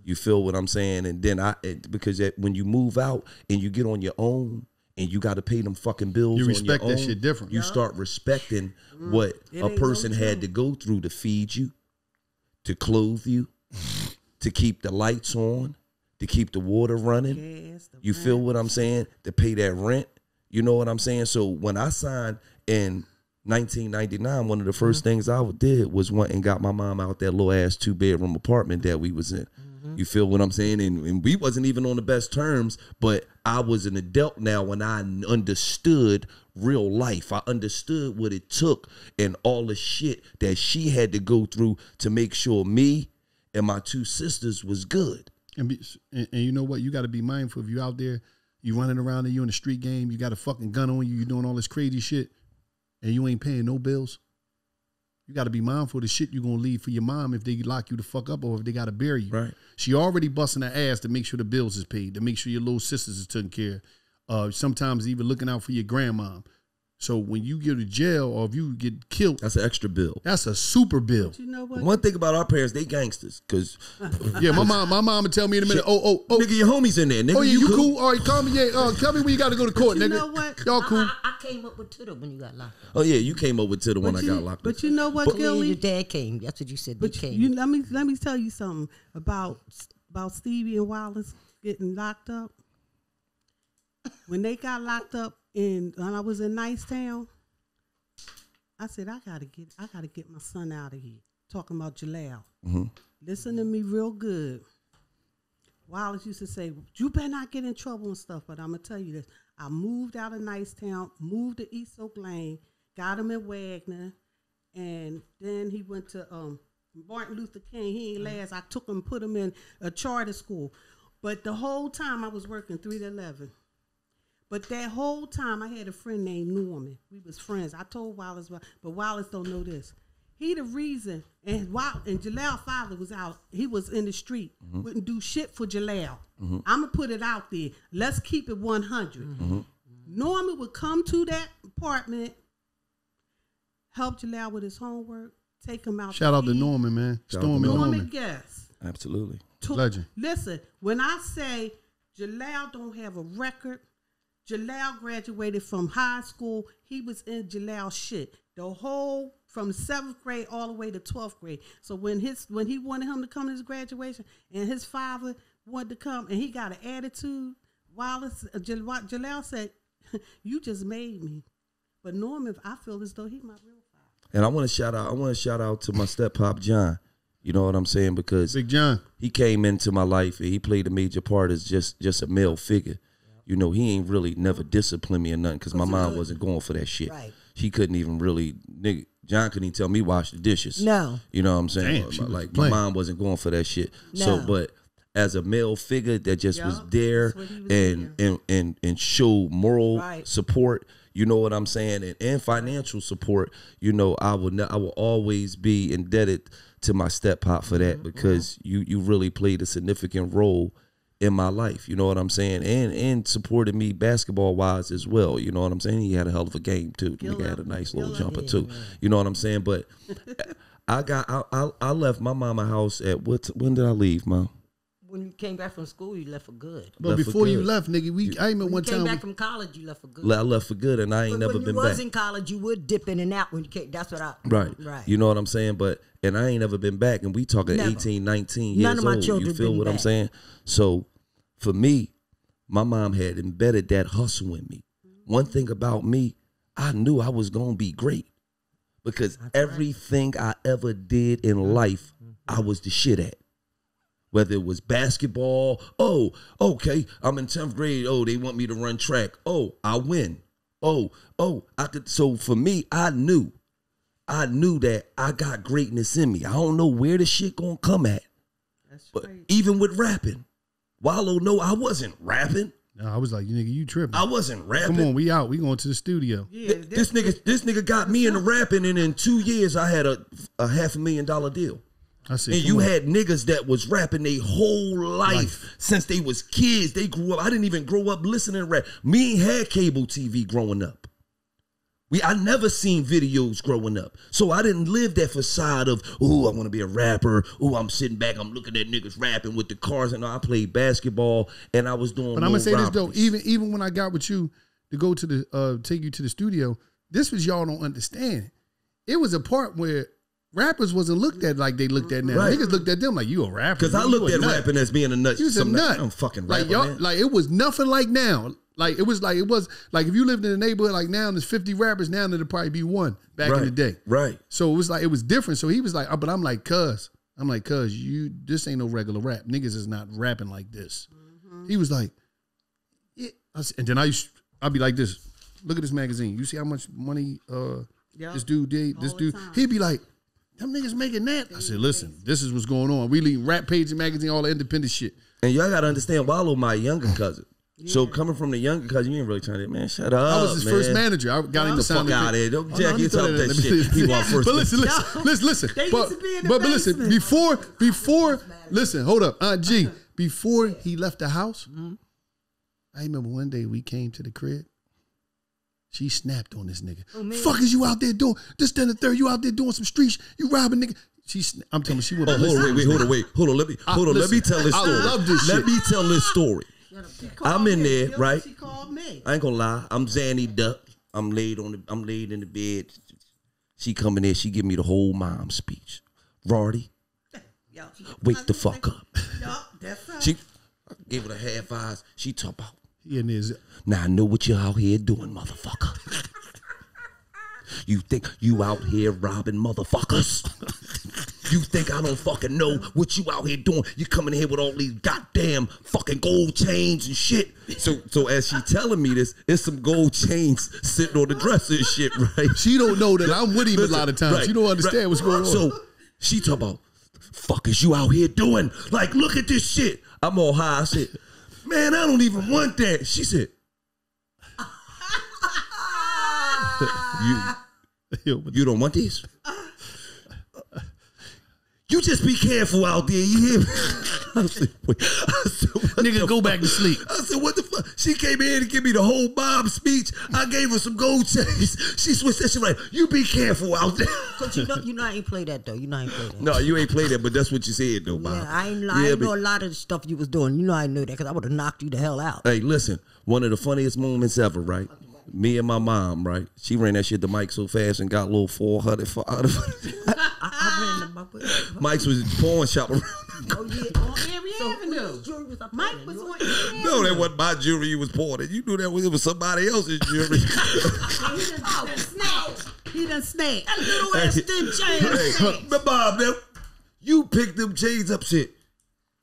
You feel what I'm saying? And then because when you move out and you get on your own and you got to pay them fucking bills, you respect on your that own, shit different. You start respecting what a person had to go through to feed you, to clothe you, to keep the lights on, to keep the water running. You feel what I'm saying? To pay that rent. You know what I'm saying? So when I signed in 1999, one of the first things I did was went and got my mom out that little ass 2-bedroom apartment that we was in. You feel what I'm saying? And we wasn't even on the best terms, but I was an adult now when I understood real life. I understood what it took and all the shit that she had to go through to make sure me and my 2 sisters was good. And you know what? You got to be mindful if you out there, you running around and you in the street game, you got a fucking gun on you, you doing all this crazy shit, and you ain't paying no bills. You got to be mindful of the shit you're going to leave for your mom if they lock you the fuck up or if they got to bury you. Right. She already busting her ass to make sure the bills is paid, to make sure your little sisters is taken care of. Sometimes even looking out for your grandmom. So when you go to jail or if you get killed, that's an extra bill. That's a super bill. But you know what? One thing about our parents, they gangsters. Cause yeah, my mom would tell me in a minute. Oh, nigga, your homies in there. Nigga, oh yeah, you cool? All right, call me. Yeah, tell me when you got to go to court, you nigga. know what? Y'all cool? I came up with Tudor when you got locked up. Oh yeah, you came over to the one I got locked up. But you know what, Gilly? Your dad came. That's what you said. But came. let me tell you something about Stevie and Wallace getting locked up. When they got locked up when I was in Nicetown, I said I gotta get my son out of here. Talking about Jalal. Listen to me real good. Wallace used to say, "You better not get in trouble and stuff." But I'm gonna tell you this: I moved out of Nicetown, moved to East Oak Lane, got him in Wagner, and then he went to Martin Luther King. He ain't last. I took him, put him in a charter school. But the whole time I was working 3 to 11. But that whole time I had a friend named Norman. We was friends. I told Wallace, but Wallace don't know this. He the reason, and Jalal's father was out. He was in the street, wouldn't do shit for Jalal. I'm gonna put it out there. Let's keep it 100. Norman would come to that apartment, help Jalal with his homework, take him out. Shout out to Norman, man. Norman Guest. Absolutely. Legend. Listen, when I say Jalal don't have a record, Jalal graduated from high school. He was in Jalal's shit. The whole from 7th grade all the way to 12th grade. So when he wanted him to come to his graduation and his father wanted to come and he got an attitude, Jalal said, "You just made me." But Norman, I feel as though he my real father. And I want to shout out to my step pop John. You know what I'm saying? Because Big John, he came into my life and he played a major part as just a male figure. You know, he ain't really never disciplined me or nothing because my mom wasn't going for that shit. Right. She couldn't even really, John couldn't even tell me wash the dishes. No. You know what I'm saying? Damn, like, my mom wasn't going for that shit. No. So, but as a male figure that just was there and showed moral support, you know what I'm saying, and financial support, you know, I will always be indebted to my step pop for that because you really played a significant role in my life, you know what I'm saying, and supported me basketball wise as well, you know what I'm saying. He had a hell of a game too. Nigga had a nice little jumper too, you know what I'm saying. But I left my mama house at when did I leave, Mom? When you came back from school, you left for good. But before you left, nigga, I remember one time. When you came back from college, you left for good. I left for good, and I ain't never been back. When you was in college, you would dip in and out when you came. That's what I. Right. You know what I'm saying? And I ain't never been back, and we talking 18, 19 years old. None of my children you feel been what back. I'm saying? So for me, my mom had embedded that hustle in me. One thing about me, I knew I was gonna be great because everything I ever did in life, I was the shit at. Whether it was basketball, oh, okay, I'm in 10th grade, oh, they want me to run track, oh, I win, oh, I could. So for me, I knew that I got greatness in me. I don't know where the shit gonna come at. But even with rapping, Wallow know I wasn't rapping. No, I was like, nigga, you tripping. I wasn't rapping. Come on, we out. We going to the studio. Yeah, This nigga got me into rapping, and in 2 years I had a $500,000 deal. I said, And come you on. had niggas that was rapping their whole life since they was kids. They grew up. I didn't even grow up listening to rap. Me ain't had cable TV growing up. I never seen videos growing up. So I didn't live that facade of, oh, I want to be a rapper. Oh, I'm sitting back, I'm looking at niggas rapping with the cars. And I played basketball and I was doing But I'm gonna say this though, robberies. even when I got with you to go to the take you to the studio, this was y'all don't understand. It was a part where rappers wasn't looked at like they looked at now. Right. Niggas looked at them like you a rapper. Because I You looked a at nut. rapping as being a nut. You was a nut. I'm fucking like rapping, y'all, man. like it was nothing like now. Like it was like if you lived in a neighborhood like now, there's 50 rappers now, there'd probably be one back in the day. Right. So it was different. So he was like, but I'm like, cuz you this ain't no regular rap. Niggas is not rapping like this. He was like, yeah. And then I'd be like this. Look at this magazine. You see how much money this dude did? This dude, he'd be like, them niggas making that. I said, listen, this is what's going on. We leave Rap Page and magazine, all the independent shit. And y'all got to understand, Wallow my younger cousin. So coming from the younger cousin, you ain't really trying to, man, shut up, I was his first manager. I got him to the sign fuck out of here. Don't Oh, Jack, no, you let me talk tell that you, shit. People are first. But listen. They But used to be in the listen, basement. before, listen, hold up, Aunt G. Before he left the house, I remember one day we came to the crib. She snapped on this nigga. Fuck is you out there doing? This, then the third. You out there doing some streets? You robbing nigga? I'm telling you, she went. Oh, hold on, Let me tell this story. I love this Let shit. me tell this story. I'm in there, Yo, right? She called me. I ain't gonna lie. I'm Zanny Duck. I'm laid in the bed. She come in there. She give me the whole mom speech. Rardy, Yo, wake the fuck up. Yo, that's right. She gave her the half eyes. She talk about. He in his. Now I know what you out here doing, motherfucker. You think you out here robbing motherfuckers? You think I don't fucking know what you out here doing? You coming here with all these goddamn fucking gold chains and shit. So as she telling me this, it's some gold chains sitting on the dresser and shit, right? She don't know that I'm with him Listen, a lot of times. right, She don't understand what's going on. So she talk about, fuck is you out here doing? Like, look at this shit. I'm all high. I said, man, I don't even want that. She said, you don't want these? You just be careful out there, you hear me? I said, what Nigga, the go fuck? back to sleep. I said, what the fuck? She came in to give me the whole Bob speech. I gave her some gold chains. She switched that shit like, you be careful out there. Cause you know I ain't play that though. You know I ain't play that. No, you ain't played that, but that's what you said though, Bob. Yeah, I ain't Yeah, know but- a lot of the stuff you was doing. You know I knew that because I would have knocked you the hell out. Hey, listen, one of the funniest moments ever, right? Me and my mom, right? She ran that shit to Mike so fast and got a little 400 for out of I ran the Mike's was pawn shop around. Oh yeah. On Erie Avenue. Jury was up Mike there. was You- on Erie No, that wasn't my jewelry you was pawning. You knew that it was somebody else's jewelry. He done snaked. That little ass thin chain. Hey, but Bob, now, you picked them chains up shit.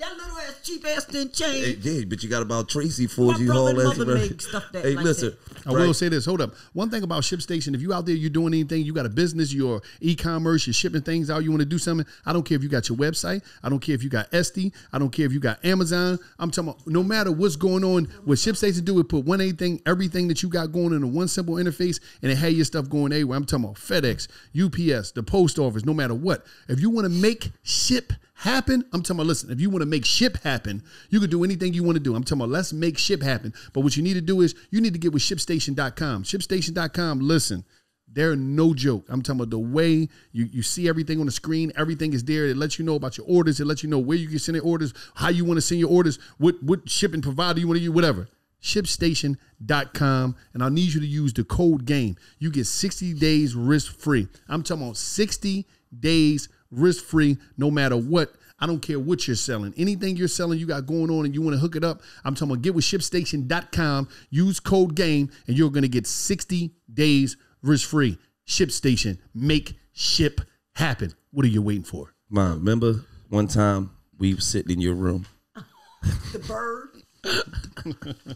That little ass cheap ass thin chain. Hey, yeah, but you got about Tracy for My you brother all and that. mother make stuff that Hey, like listen. I will say this. Hold up. One thing about ShipStation, if you out there, you're doing anything, you got a business, you're e-commerce, you're shipping things out, you want to do something. I don't care if you got your website. I don't care if you got Etsy. I don't care if you got Amazon. I'm talking about no matter what's going on, what ShipStation do is put everything that you got going in one simple interface, and it had your stuff going everywhere. I'm talking about FedEx, UPS, the post office, no matter what. If you want to make ship happen, I'm talking about, listen, if you want to make ship happen, you can do anything you want to do. I'm talking about, let's make ship happen. But what you need to do is you need to get with ShipStation.com. ShipStation.com, listen, they're no joke. I'm talking about the way you see everything on the screen, everything is there. It lets you know about your orders. It lets you know where you can send your orders, how you want to send your orders, what shipping provider you want to use, whatever. ShipStation.com, and I need you to use the code GAME. You get 60 days risk-free. I'm talking about 60 days risk-free, no matter what. I don't care what you're selling. Anything you're selling, you got going on and you want to hook it up, I'm talking about get with ShipStation.com, use code GAME, and you're going to get 60 days risk-free. ShipStation, make ship happen. What are you waiting for? Mom, remember one time we were sitting in your room? The bird.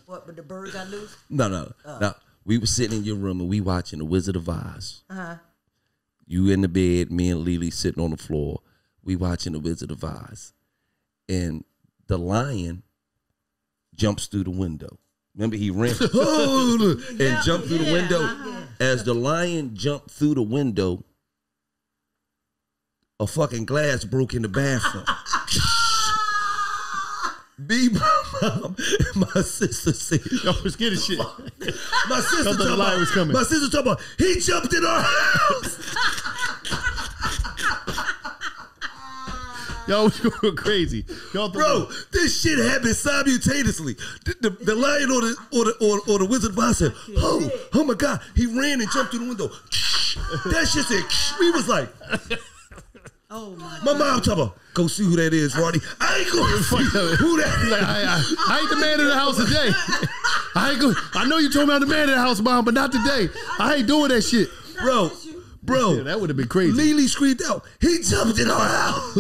What? But the bird got loose. No. We were sitting in your room and we watching The Wizard of Oz. You in the bed, me and Lily sitting on the floor. We watching The Wizard of Oz. And the lion jumps through the window. Remember, he ran and jumped through the window. As the lion jumped through the window, a fucking glass broke in the bathroom. Me, my mom, and my sister said, Y'all was scared of shit. My sister the lion was coming. My sister talking about, he jumped in our house. Y'all was going crazy. Y'all Bro, this shit happened simultaneously. The lion or the Wizard of Oz said, oh my God, he ran and jumped through the window. That shit said, we was like, Oh my mom talking about, go see who that is, Roddy. I ain't going to see who that is. Like, I ain't the man in the house today. I know you told me I'm the man in the house, Mom, but not today. I ain't doing that shit. Bro, Yeah, that would have been crazy. Lily screamed out, he jumped in our house.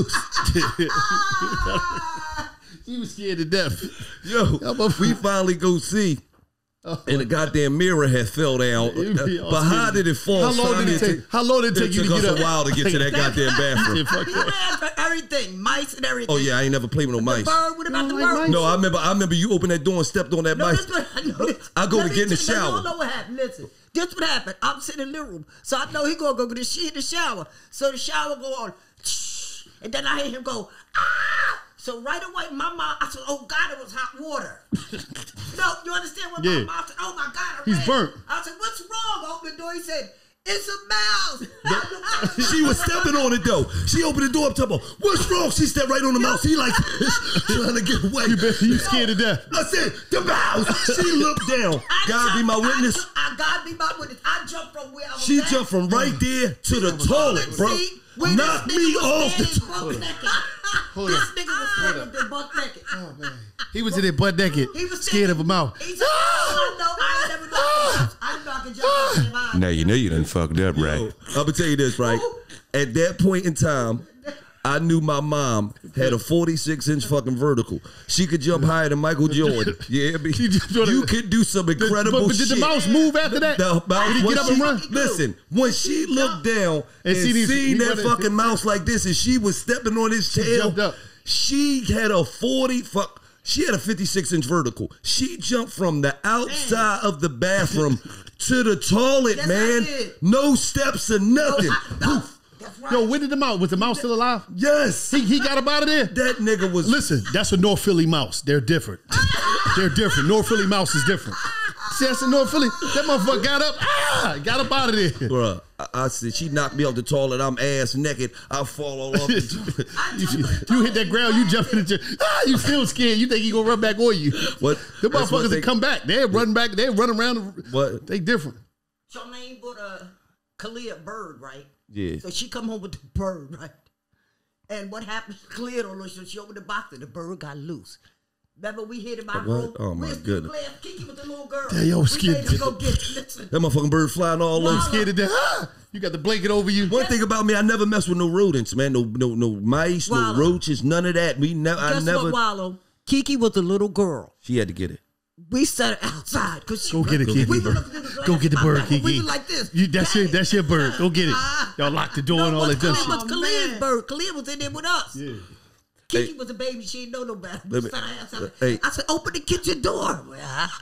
She was scared to death. Yo, we finally go see. And the goddamn mirror had fell down. But how did it fall? How long did it take? How long did it take you to took get us up? a while to get to that goddamn bathroom. You ran for everything, mice and everything. Oh yeah, I ain't never played with no mice. Bird, what about the like bird? mice? No, I remember you opened that door and stepped on that mice. I go to get in the shower. You don't know what happened. Listen, this what happened. I'm sitting in the living room, so I know he gonna go get the shit in the shower. So the shower go on, and then I hear him go, ah! So right away, my mom, I said, oh God, it was hot water. No, you understand what my mom said? Oh my God, He's burnt. I said, what's wrong? Open the door. He said, it's a mouse. She was stepping on it though. She opened the door up, talking about, what's wrong? She stepped right on the mouse. He like trying to get away. You scared to death. I said, the mouse. She looked down. God be my witness. God be my witness. I jumped from where I was She at. jumped from right there to the toilet, bro. Where Knocked this me nigga was off the standing toilet. butt naked. This nigga was standing there butt naked. Oh man, he was in there butt naked, He was scared of a mouth. He said, I know, I ain't never knocked I didn't know I could jump out of my Now you know you done fucked up, right? I'm gonna tell you this, right? At that point in time, I knew my mom had a 46-inch fucking vertical. She could jump higher than Michael Jordan. Yeah, you could do some incredible But shit. did the mouse move after that? The mouse, Did he when get up and she- run? Listen, when she looked down and seen that fucking mouse like this, and she was stepping on his tail, jumped up. she had a 56-inch vertical. She jumped from the outside of the bathroom to the toilet, Yes, I man. did. No steps or nothing. Poof. That's right. Yo, where did the mouse? Was the mouse still alive? Yes. He got up out of there. That nigga was. Listen, that's a North Philly mouse. They're different. They're different. North Philly mouse is different. See, that's a North Philly. That motherfucker got up out of there. Bruh, I said, she knocked me off the toilet. I'm ass naked. I fall all off the toilet. You hit that ground, you jump in the chair. You still scared. You think he gonna run back on you. What? The That's what motherfuckers that come back, they run back, they run around. What? They different. Charmaine bought a Kalia bird, right? Yeah. So she come home with the bird, right? And what happened? Kalia don't know. So she opened the box and the bird got loose. Remember we hid in my What? room? Oh, my Where's goodness. Claire? Kiki with the little girl. Yeah, yo, we scared. made her go get it. Listen. That motherfucking bird flying all You over. scared to death. You got the blanket over you. One thing about me, I never mess with no rodents, man. No mice, Wallow. no roaches, none of that. Guess what, Wallow? Kiki was a little girl. She had to get it. We set her outside because she Go get it, Kiki. We were looking through the glass. Go get the bird, Kiki. We were like this. That's your bird. Go get it. Y'all lock the door and all that Khalid shit. was Khalid's bird. Khalid was in there with us. Yeah. Kiki Hey. was a baby. She didn't know no better. Let me- Set her outside. hey. I said, open the kitchen door.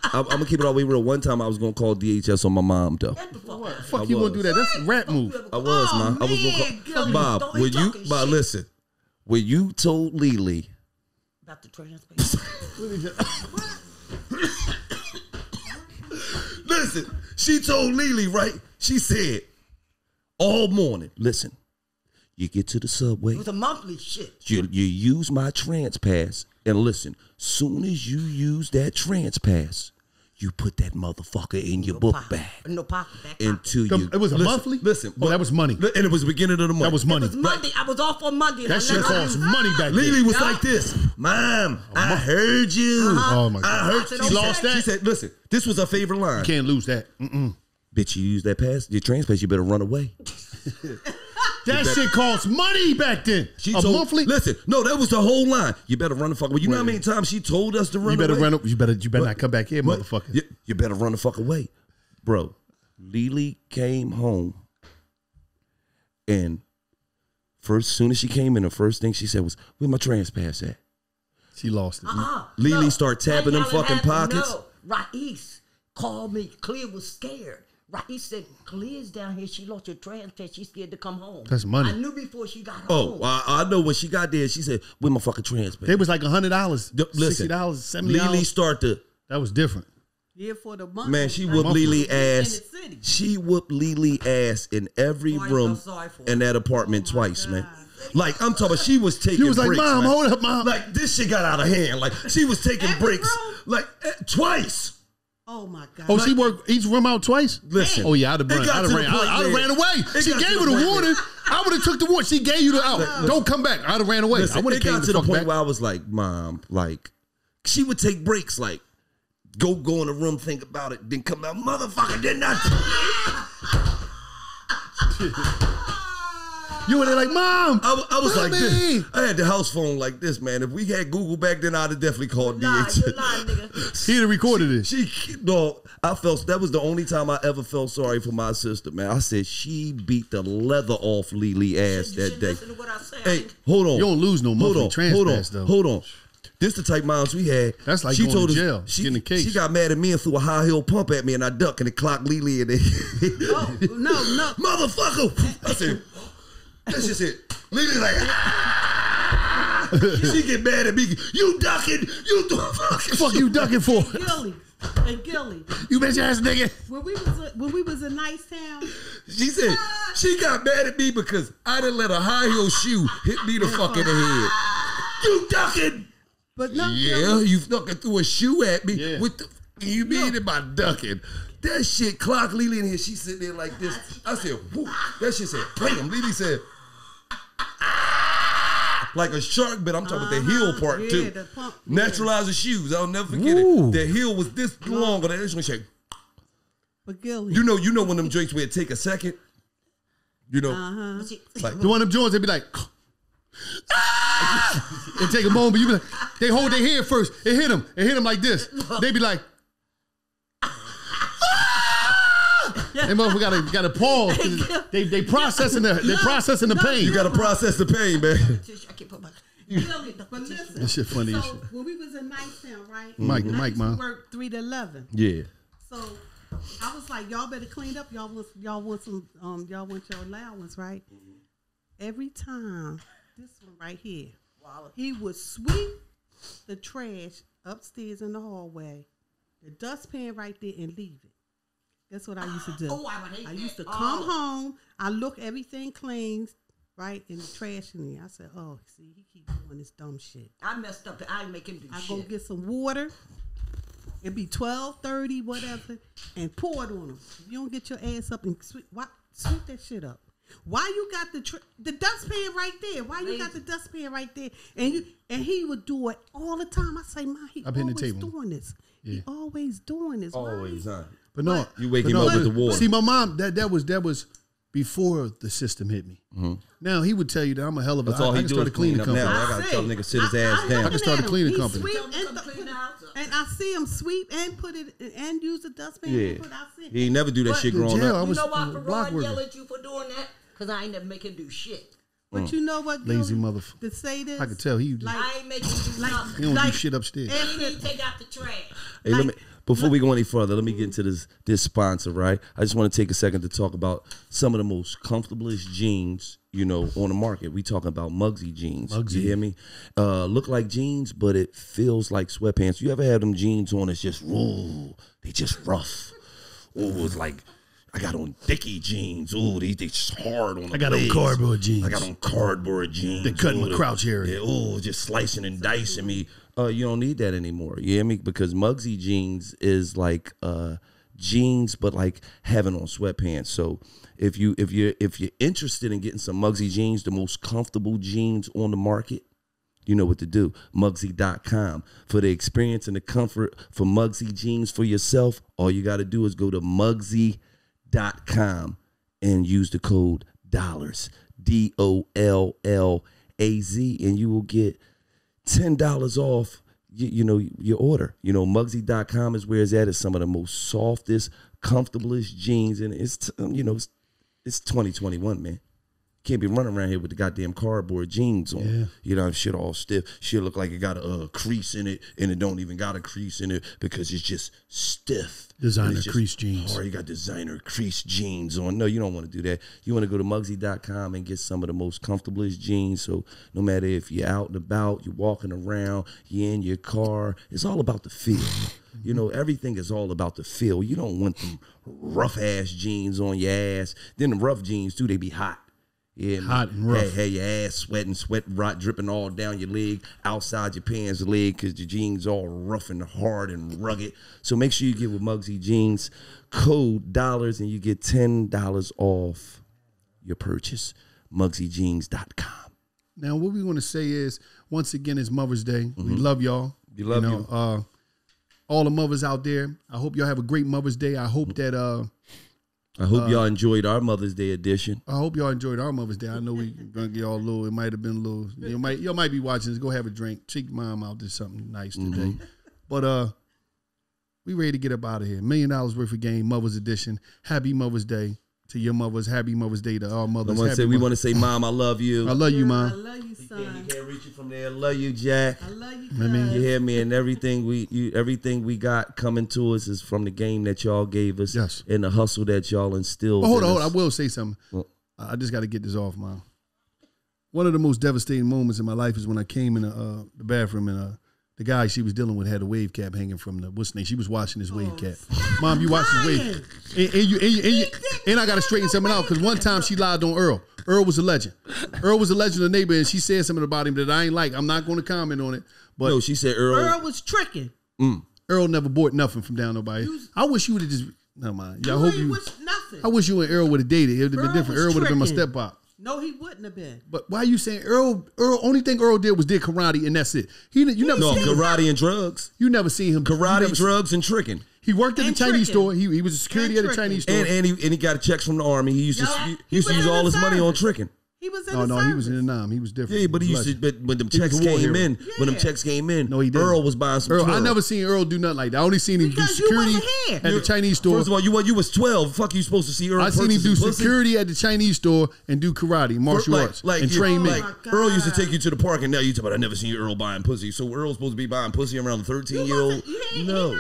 I'm gonna keep it all the way real. One time I was gonna call DHS on my mom though. Get the fuck out. Fuck you gonna do that? That's a rat move. I was, Oh, man. I was gonna man, call girl, Bob. don't be When you, talking Bob, shit. listen. When you told Lily, About the transplant. listen, she told Lily, right? She said, all morning, listen. You get to the subway. It was a monthly shit. You use my trans pass, and listen, soon as you use that trans pass, you put that motherfucker in your book bag No pocket. Back until you. It was a listen, monthly? Listen, Oh, that was money. And it was the beginning of the month. That was money. It was Monday. I was off on Monday. and That I shit never cost knew. money back Lily then. was like this, Mom, I heard you. Oh my I God. heard. I said, She okay. lost that. She said, "Listen, this was her favorite line. Can't lose that. Bitch, you use that pass, your trans pass, you better run away." That shit cost money back then. She A told, monthly. Listen, no, that was the whole line. You better run the fuck away. You know how many times she told us to run You better away? run. You better not come back here, What? motherfucker. You better run the fuck away. Bro, Lily came home and soon as she came in, the first thing she said was, "Where my trans pass at?" She lost it. Lily start tapping them fucking pockets. Ra'is called me. Clea was scared. Ra'is said, Clea's down here. She lost her transfer. She's scared to come home. That's money. I knew before she got Oh, home. I know when she got there, she said, "Where my fucking transfer?" They was like $100, Listen, $60, $70. Lily started. That was different. Yeah, for the month. Man, she whooped Lily ass. In the city. She whooped Lily ass in every Boy, I room felt sorry for in her. that apartment Oh, my twice, God. man. Like I'm talking, she was taking. You was like, breaks, Mom, man. hold up, Mom. Like this shit got out of hand. Like she was taking Every breaks, room? like twice. Oh my God. Oh, she worked each room out twice? Listen. Oh, yeah, I'd have It ran. got I'd have to ran, the point I'd have where- ran away. it She got gave to her the the point warning. I would have took the warning. She gave you the out. Don't come back. I'd have ran away. Listen, I would have it came got the to the fuck point back. where I was like, Mom, like she would take breaks, like go in the room, think about it, then come out, motherfucker, did not. You were there like, Mom. I was like Mommy. this. I had the house phone like this, man. If we had Google back then, I'd have definitely called Lie, DH. you lying, nigga. He'd have recorded it. I felt that was the only time I ever felt sorry for my sister, man. I said she beat the leather off Lily ass You that should day. listen to what I say. Hey, hold on. You don't lose no monthly transpass, though. Hold on. This the type moms we had. That's like she going told to us- jail, She, getting a case. she got mad at me and threw a high heel pump at me, and I ducked and it clocked Lily and Oh, no. motherfucker. I said, that's just it. Lily like, she get mad at me. You ducking? You doing fucking? Fuck you ducking for? Gilly. And Gilly. You bitch ass nigga. When we was in Nicetown, She said she got mad at me because I didn't let a high heel shoe hit me the fuck in the head. You ducking? but no, Yeah, you fucking threw a shoe at me. Yeah. What the you mean by ducking? That shit clocked Lily in here. She sitting there like this. I said, whoo. That shit said, bam. Lily said, ah, like a shark, but I'm talking about the heel part yeah, too. the pump, yeah. Naturalizer shoes. I'll never forget Ooh. it. The heel was this long, but this one shake. but Gilly. You know when them joints where it take a second? You know, like The one of them joints, they be like, it take a moment. You be like, they hold their head first. It hit them like this. They be like, they motherfucker gotta pause. 'Cause They processing the pain. you gotta process the pain, man. I can't put my. Gilly, but listen. This shit funny as So shit. when we was in Nicetown, right? Mike, and I Mike, used to Mom. work 3 to 11. Yeah. So I was like, y'all better clean up. Y'all want some y'all want your allowance, right? Every time, this one right here, he would sweep the trash upstairs in the hallway, the dustpan right there, and leave it. That's what I used to do. Oh, I would hate I used to that. come Oh. home, I look everything clean, right, and the trash in there. I said, oh, see, he keep doing this dumb shit. I messed up. I make him do I shit. go get some water. It'd be 12:30, whatever, and pour it on them. If you don't get your ass up and sweep that shit up. Why you got the dustpan right there? Why you got the dustpan right there? And he would do it all the time. I say, man, he I've been always the table. doing this. Yeah. He always doing this. Always, huh? But no, You wake but him no, up with but- the water. See, my mom, that was before the system hit me. Now he would tell you that I'm a hell of a. That's all I he can do start is a cleaning clean up company. now. I gotta tell nigga sit his ass I'm down. looking start a at him. cleaning He company. sweep Tell him to and come clean the house up. and I see him sweep and put it and use the dustpan. Yeah. And put it. I see He ain't never do that But- shit In growing jail, up. I You was know why block Ferrard worker. yell at you for doing that? Because I ain't never make him do shit. But you know what, Lazy Gilly? motherfucker. To say this, I could tell he Like- I ain't making him do nothing. he don't do like- shit upstairs. He need to take out the trash. Hey, let me before we go any further, let me get into this sponsor, right? I just want to take a second to talk about some of the most comfortablest jeans, on the market. We talking about Muggsy jeans. Muggsy. You hear me? Look like jeans, but it feels like sweatpants. You ever had them jeans on? It's just they just rough. It's like I got on Dickie jeans. They just hard on the I got on legs. cardboard jeans. I got on cardboard jeans. They cutting my Ooh, crouch area. Yeah, just slicing and dicing me. You don't need that anymore. You hear me? Because Muggsy jeans is like jeans, but like having on sweatpants. So if you're interested in getting some Muggsy jeans, the most comfortable jeans on the market, you know what to do. Muggsy.com. For the experience and the comfort for Muggsy jeans for yourself, all you got to do is go to Muggsy.com and use the code DOLLARS, DOLLAZ, and you will get $10 off your order. Muggsy.com is where it's at. It's some of the most softest, comfortablest jeans, and it's 2021, man. Can't be running around here with the goddamn cardboard jeans on. Yeah. You know, shit all stiff. Shit look like it got a crease in it, and it don't even got a crease in it because it's just stiff. Designer crease jeans. Or you got designer crease jeans on. No, you don't want to do that. You want to go to Muggsy.com and get some of the most comfortablest jeans. So no matter if you're out and about, you're walking around, you're in your car, it's all about the feel. You know, everything is all about the feel. You don't want them rough ass jeans on your ass. Then the rough jeans too, they be hot. Yeah, hot and rough. Hey, your ass sweating, sweat rot dripping all down your leg, outside your pants leg, because your jeans all rough and hard and rugged. So make sure you get with Muggsy Jeans, code dollars, and you get $10 off your purchase. MuggsyJeans.com. Now, what we want to say is, once again, it's Mother's Day. We love y'all. We love you. All the mothers out there, I hope y'all have a great Mother's Day. I hope that I hope y'all enjoyed our Mother's Day edition. I hope y'all enjoyed our Mother's Day. I know we gonna get y'all a little. It might have been a little. Y'all might be watching this. Go have a drink. Check mom out. Did something nice today. But we ready to get up out of here. $1 million worth of game. Mother's edition. Happy Mother's Day to your mothers. Happy Mother's Day to our mothers. We want to say, Mom, I love you. I love you, Mom. I love you, son. You can't reach it from there. I love you, Jack. I love you, You hear me? And everything we got coming to us is from the game that y'all gave us. Yes. And the hustle that y'all instilled. Hold on. I will say something. I just got to get this off, Mom. One of the most devastating moments in my life is when I came in the bathroom and the guy she was dealing with had a wave cap hanging from the what's name. She was washing his wave cap. Mom, you watch his wave. And I got to straighten something out because one time she lied on Earl. Earl was a legend. Earl was a legend of the neighbor, and she said something about him that I ain't like. I'm not going to comment on it. But no, she said Earl was tricking. Earl never bought nothing from down nobody. I wish you would have just. Never mind. I hope you. Nothing. I wish you and Earl would have dated. It would have been different. Earl would have been my tricking. stepfather. No, he wouldn't have been. But why are you saying Earl? Only thing Earl did was did karate, and that's it. You never seen karate and drugs. You never seen him Karate, drugs, and tricking. He worked at the Chinese store. He was a security at a Chinese store, and he got checks from the army. He used to use all his money on tricking. He was in the service. He was in the Nam. He was different. Yeah, but he used to. But when them checks came in, no, he didn't. Earl was buying some. Earl, 12. I never seen Earl do nothing like that. I only seen him do security at the Chinese store. First of all, you was 12. Fuck, you supposed to see Earl. I seen him do security at the Chinese store and do karate, martial arts, and train men. Earl used to take you to the park, and now you talk about I never seen Earl buying pussy. So Earl's supposed to be buying pussy around the 13-year-old. Your No,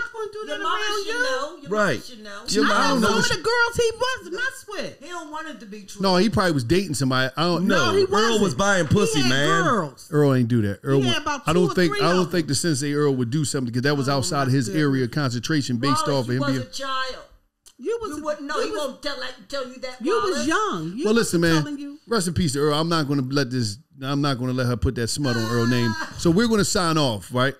mama should know. Your right? mama should know. I don't know some of the girls he was mess with. He don't want it to be true. No, he probably was dating somebody. I don't know. No, he wasn't. Earl was buying pussy, He had man. girls. Earl ain't do that. Earl, He had about I two don't or think. three I of don't them. think the Sensei Earl would do something because that was outside of his area of concentration, based off of him was being. a child. You wouldn't know. He won't tell you that. You Wallace. was young. Well, listen, man. Telling you. Rest in peace to Earl. I'm not going to let her put that smut on Earl's name. So we're going to sign off, right?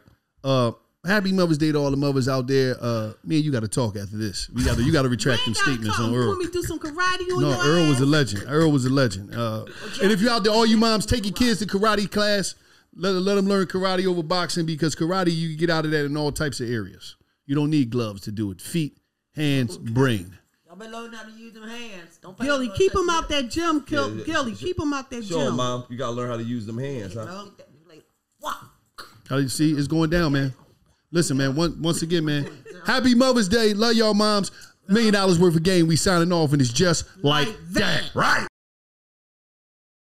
Happy Mother's Day to all the mothers out there. Me and you got to talk after this. You got to retract them statements on You Earl. want me to do some karate on No, your Earl ass? was a legend. Earl was a legend. And if you out there, all you moms, take your kids to karate class. Let them learn karate over boxing because karate, you can get out of that in all types of areas. You don't need gloves to do it. Feet, hands, brain. Y'all better learn how to use them hands. Don't pay Gilly, no keep him attention. out that gym. Gilly, keep him out that Sure, gym. Mom. You gotta learn how to use them hands, huh? How you see? It's going down, man. Listen, man. Once again, man. Happy Mother's Day. Love y'all moms. $1 million worth of game. We signing off, and it's just like that. Right.